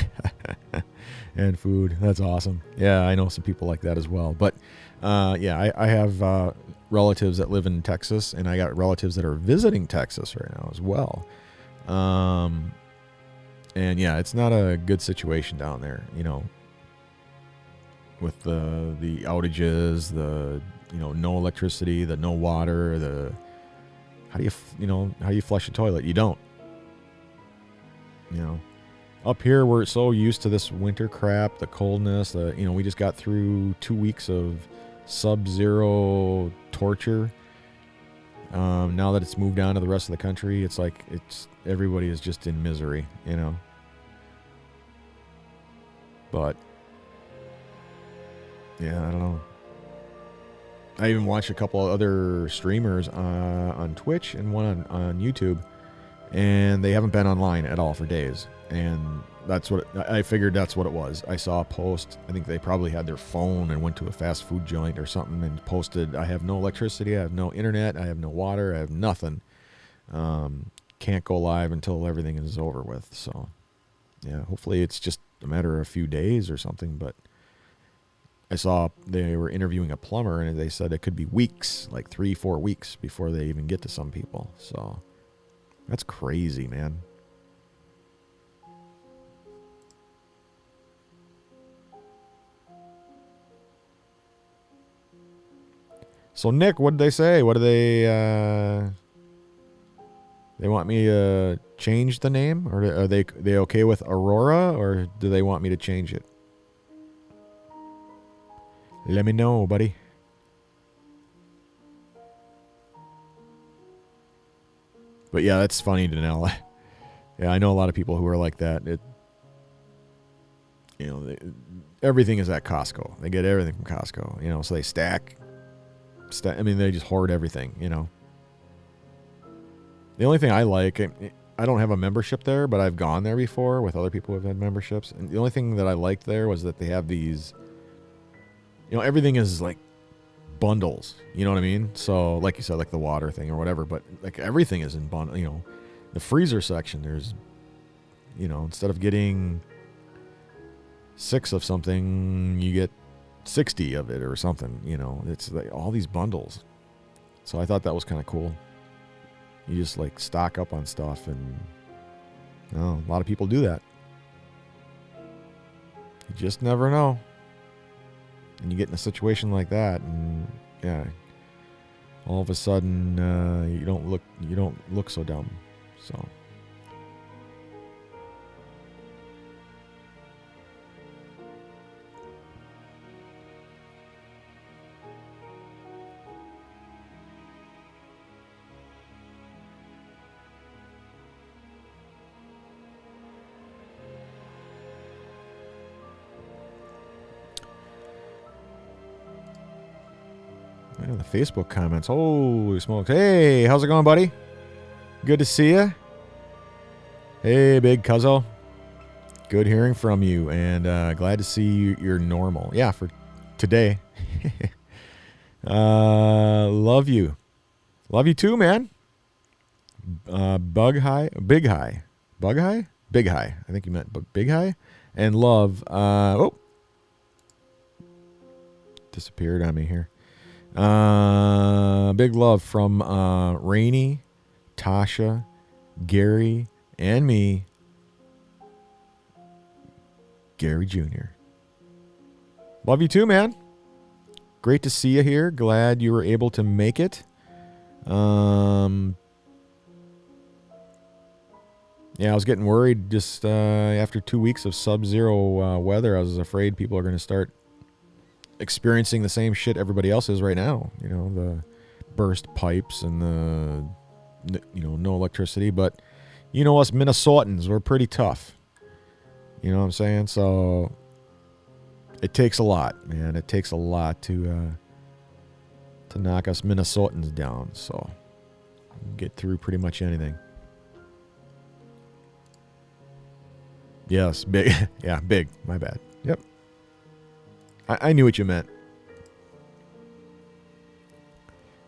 and food. That's awesome. Yeah, I know some people like that as well. But yeah, I have relatives that live in Texas, and I got relatives that are visiting Texas right now as well. And yeah, it's not a good situation down there, you know, with the outages, the, you know, no electricity, the no water, the how do you flush a toilet? You don't. You know, up here we're so used to this winter crap, the coldness, you know, we just got through 2 weeks of sub-zero torture. Now that it's moved on to the rest of the country, it's like everybody is just in misery, you know. But yeah, I don't know. I even watched a couple of other streamers on Twitch and one on YouTube, and they haven't been online at all for days. And that's what I figured. That's what it was. I saw a post. I think they probably had their phone and went to a fast food joint or something and posted, "I have no electricity. I have no internet. I have no water. I have nothing. Can't go live until everything is over with." So yeah, hopefully it's just a matter of a few days or something. But I saw they were interviewing a plumber, and they said it could be weeks, like 3-4 weeks before they even get to some people. So that's crazy, man. So Nick, what did they say? What do they want me to change the name, or are they okay with Aurora, or do they want me to change it? Let me know, buddy. But yeah, that's funny to know. Yeah, I know a lot of people who are like that. Everything is at Costco. They get everything from Costco, you know, so they stack. I mean, they just hoard everything, you know. The only thing I like, I don't have a membership there, but I've gone there before with other people who have had memberships. And the only thing that I liked there was that they have these, you know, everything is like bundles, you know what I mean? So like you said, like the water thing or whatever, but like everything is in bundle, you know. The freezer section, there's, you know, instead of getting 6 of something, you get 60 of it or something, you know. It's like all these bundles. So I thought that was kind of cool. You just like stock up on stuff, and you know, a lot of people do that. You just never know. And you get in a situation like that, and yeah, all of a sudden you don't look so dumb. So the Facebook comments. Holy smokes. Hey, how's it going, buddy? Good to see you. Hey, big cuzzo. Good hearing from you, and glad to see you're normal. Yeah, for today. Love you. Love you too, man. Bug high. Big high. Bug high? Big high. I think you meant big high. And love. Disappeared on me here. Big love from Rainey, Tasha, Gary, and me, Gary Jr. Love you too, man. Great to see you here. Glad you were able to make it. Yeah, I was getting worried just after 2 weeks of sub-zero weather. I was afraid people are going to start experiencing the same shit everybody else is right now. You know, the burst pipes and the, you know, no electricity. But, you know, us Minnesotans, we're pretty tough. You know what I'm saying? So it takes a lot, man. It takes a lot to knock us Minnesotans down. So get through pretty much anything. Yes, big. Yeah, big. My bad. Yep. I knew what you meant.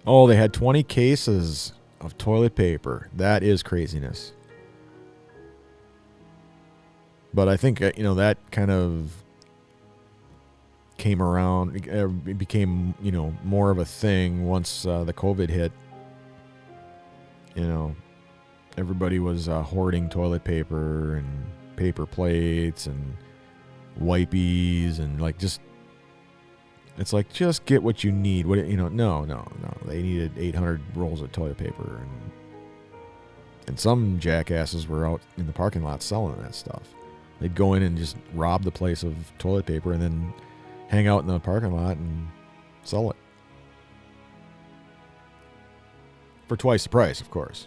Oh, they had 20 cases of toilet paper. That is craziness. But I think, that kind of came around. It became, more of a thing once the COVID hit. Everybody was hoarding toilet paper and paper plates and wipies and it's like, just get what you need. No. They needed 800 rolls of toilet paper, and some jackasses were out in the parking lot selling that stuff. They'd go in and just rob the place of toilet paper and then hang out in the parking lot and sell it. For twice the price, of course.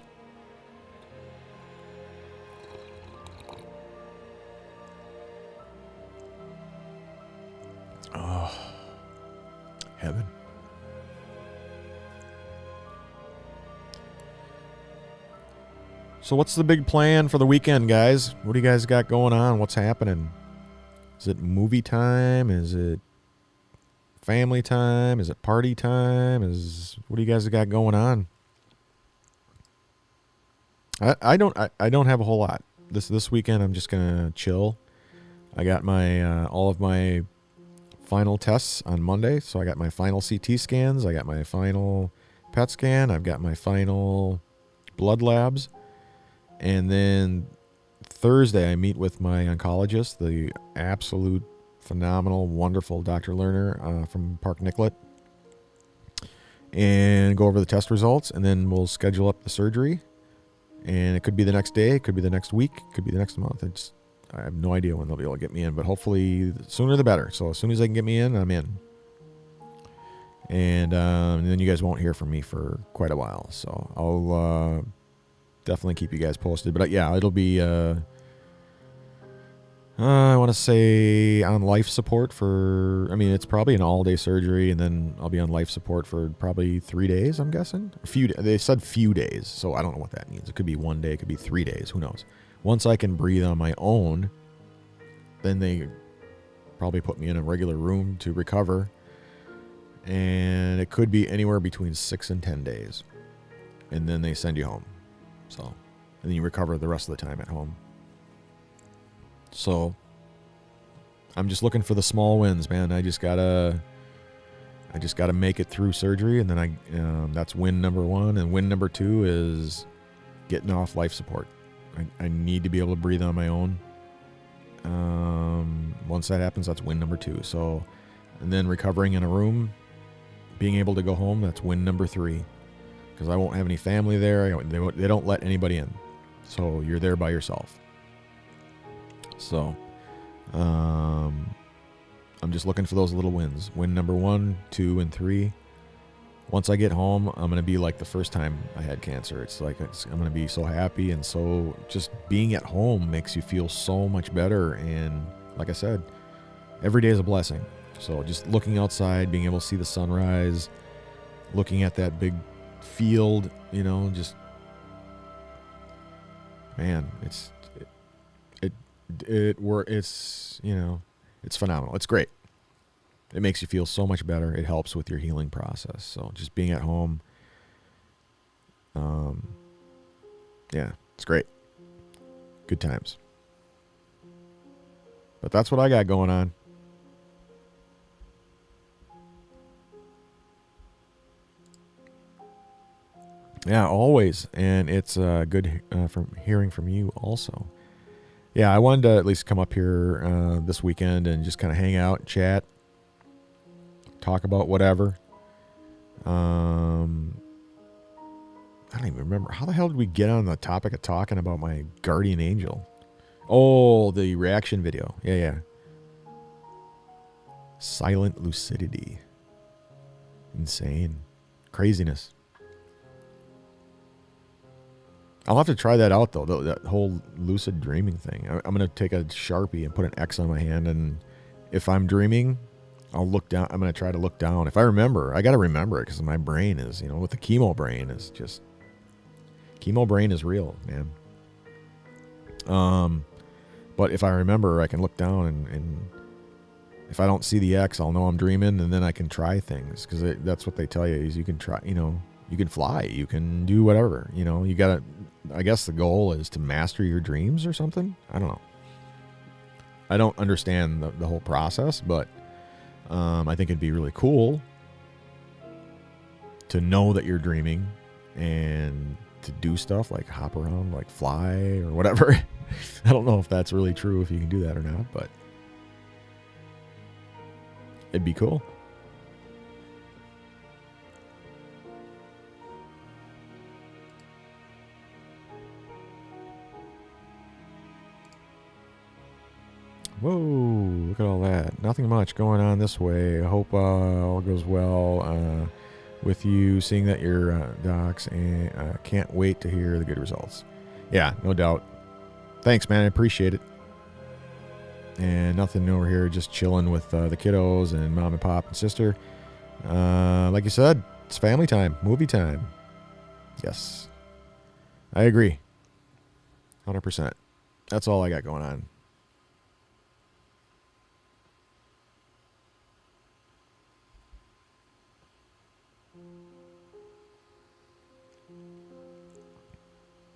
Oh, heaven. So what's the big plan for the weekend, guys? What do you guys got going on? What's happening? Is it movie time? Is it family time? Is it party time? What do you guys got going on? I don't have a whole lot. This weekend I'm just gonna chill. I got my all of my final tests on Monday, so I got my final CT scans, I got my final PET scan, I've got my final blood labs. And then Thursday, I meet with my oncologist, the absolute phenomenal, wonderful Dr. Lerner from Park Nicollet, and go over the test results. And then we'll schedule up the surgery. And it could be the next day, it could be the next week, it could be the next month. I have no idea when they'll be able to get me in, but hopefully the sooner the better. So as soon as they can get me in, I'm in. And then you guys won't hear from me for quite a while. So I'll definitely keep you guys posted. But yeah, it'll be, I want to say on life support it's probably an all-day surgery, and then I'll be on life support for probably 3 days, I'm guessing. They said few days, so I don't know what that means. It could be 1 day, it could be 3 days, who knows. Once I can breathe on my own, then they probably put me in a regular room to recover, and it could be anywhere between 6 and 10 days, and then they send you home. So, and then you recover the rest of the time at home. So, I'm just looking for the small wins, man. I just gotta make it through surgery, and then that's win number 1, and win number 2 is getting off life support. I need to be able to breathe on my own. Once that happens, that's win number 2. So, and then recovering in a room, being able to go home, that's win number 3. Because I won't have any family there. They don't let anybody in. So you're there by yourself. So I'm just looking for those little wins. Win number 1, 2, and 3. Once I get home, I'm going to be like the first time I had cancer. I'm going to be so happy, and so just being at home makes you feel so much better. And like I said, every day is a blessing. So just looking outside, being able to see the sunrise, looking at that big field, just, man, it's phenomenal. It's great. It makes you feel so much better. It helps with your healing process. So just being at home, yeah, it's great. Good times. But that's what I got going on. Yeah, always. And it's good from hearing from you also. Yeah, I wanted to at least come up here this weekend and just kind of hang out, chat, talk about whatever. I don't even remember. How the hell did we get on the topic of talking about my guardian angel? Oh, the reaction video. Yeah. Silent lucidity. Insane. Craziness. I'll have to try that out, though, that whole lucid dreaming thing. I'm going to take a Sharpie and put an X on my hand, and if I'm dreaming, I'll look down. I'm going to try to look down. If I remember, I got to remember it, because my brain is, with the chemo brain, is just... Chemo brain is real, man. But if I remember, I can look down if I don't see the X, I'll know I'm dreaming, and then I can try things, because that's what they tell you is you can try, you can fly, you can do whatever, you got to, I guess the goal is to master your dreams or something. I don't know. I don't understand the whole process, but I think it'd be really cool to know that you're dreaming and to do stuff like hop around, like fly or whatever. I don't know if that's really true, if you can do that or not, but it'd be cool. Whoa, look at all that. Nothing much going on this way. I hope all goes well with you, seeing that you're docs, and can't wait to hear the good results. Yeah, no doubt. Thanks, man. I appreciate it. And nothing over here, just chilling with the kiddos and mom and pop and sister. Like you said, it's family time, movie time. Yes, I agree. 100%. That's all I got going on.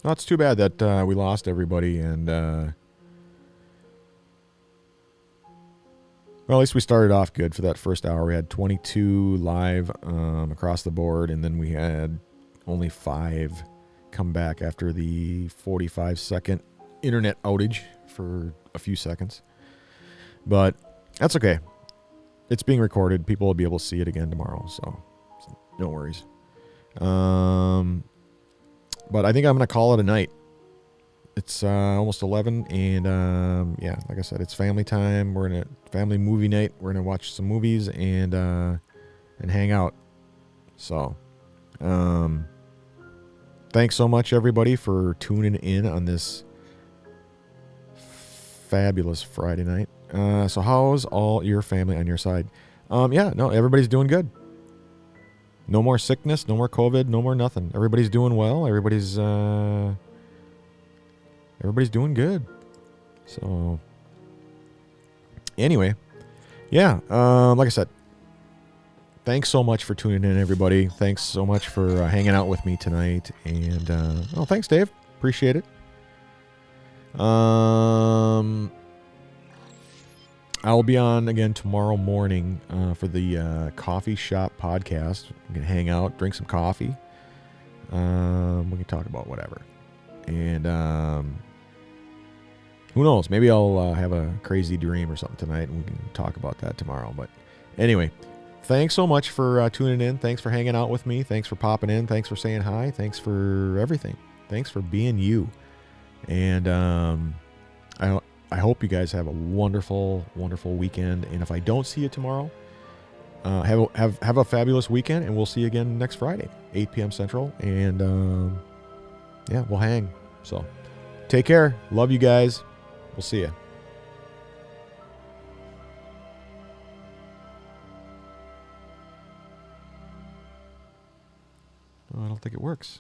No, it's too bad that we lost everybody, and well, at least we started off good for that first hour. We had 22 live across the board, and then we had only 5 come back after the 45-second internet outage for a few seconds. But that's okay. It's being recorded. People will be able to see it again tomorrow, so no worries. But I think I'm going to call it a night. It's almost 11, and yeah, like I said, it's family time. We're in a family movie night. We're going to watch some movies and hang out. So, thanks so much, everybody, for tuning in on this fabulous Friday night. So how's all your family on your side? Yeah, no, everybody's doing good. No more sickness, no more COVID, no more nothing. Everybody's doing well. Everybody's doing good. So anyway, yeah, like I said, thanks so much for tuning in, everybody. Thanks so much for hanging out with me tonight. And oh, thanks, Dave. Appreciate it. I'll be on again tomorrow morning for the Coffee Shop podcast. We can hang out, drink some coffee. We can talk about whatever. And who knows? Maybe I'll have a crazy dream or something tonight, and we can talk about that tomorrow. But anyway, thanks so much for tuning in. Thanks for hanging out with me. Thanks for popping in. Thanks for saying hi. Thanks for everything. Thanks for being you. And I hope you guys have a wonderful, wonderful weekend. And if I don't see you tomorrow, have a fabulous weekend, and we'll see you again next Friday, 8 p.m. Central. And yeah, we'll hang. So take care. Love you guys. We'll see you. Oh, I don't think it works.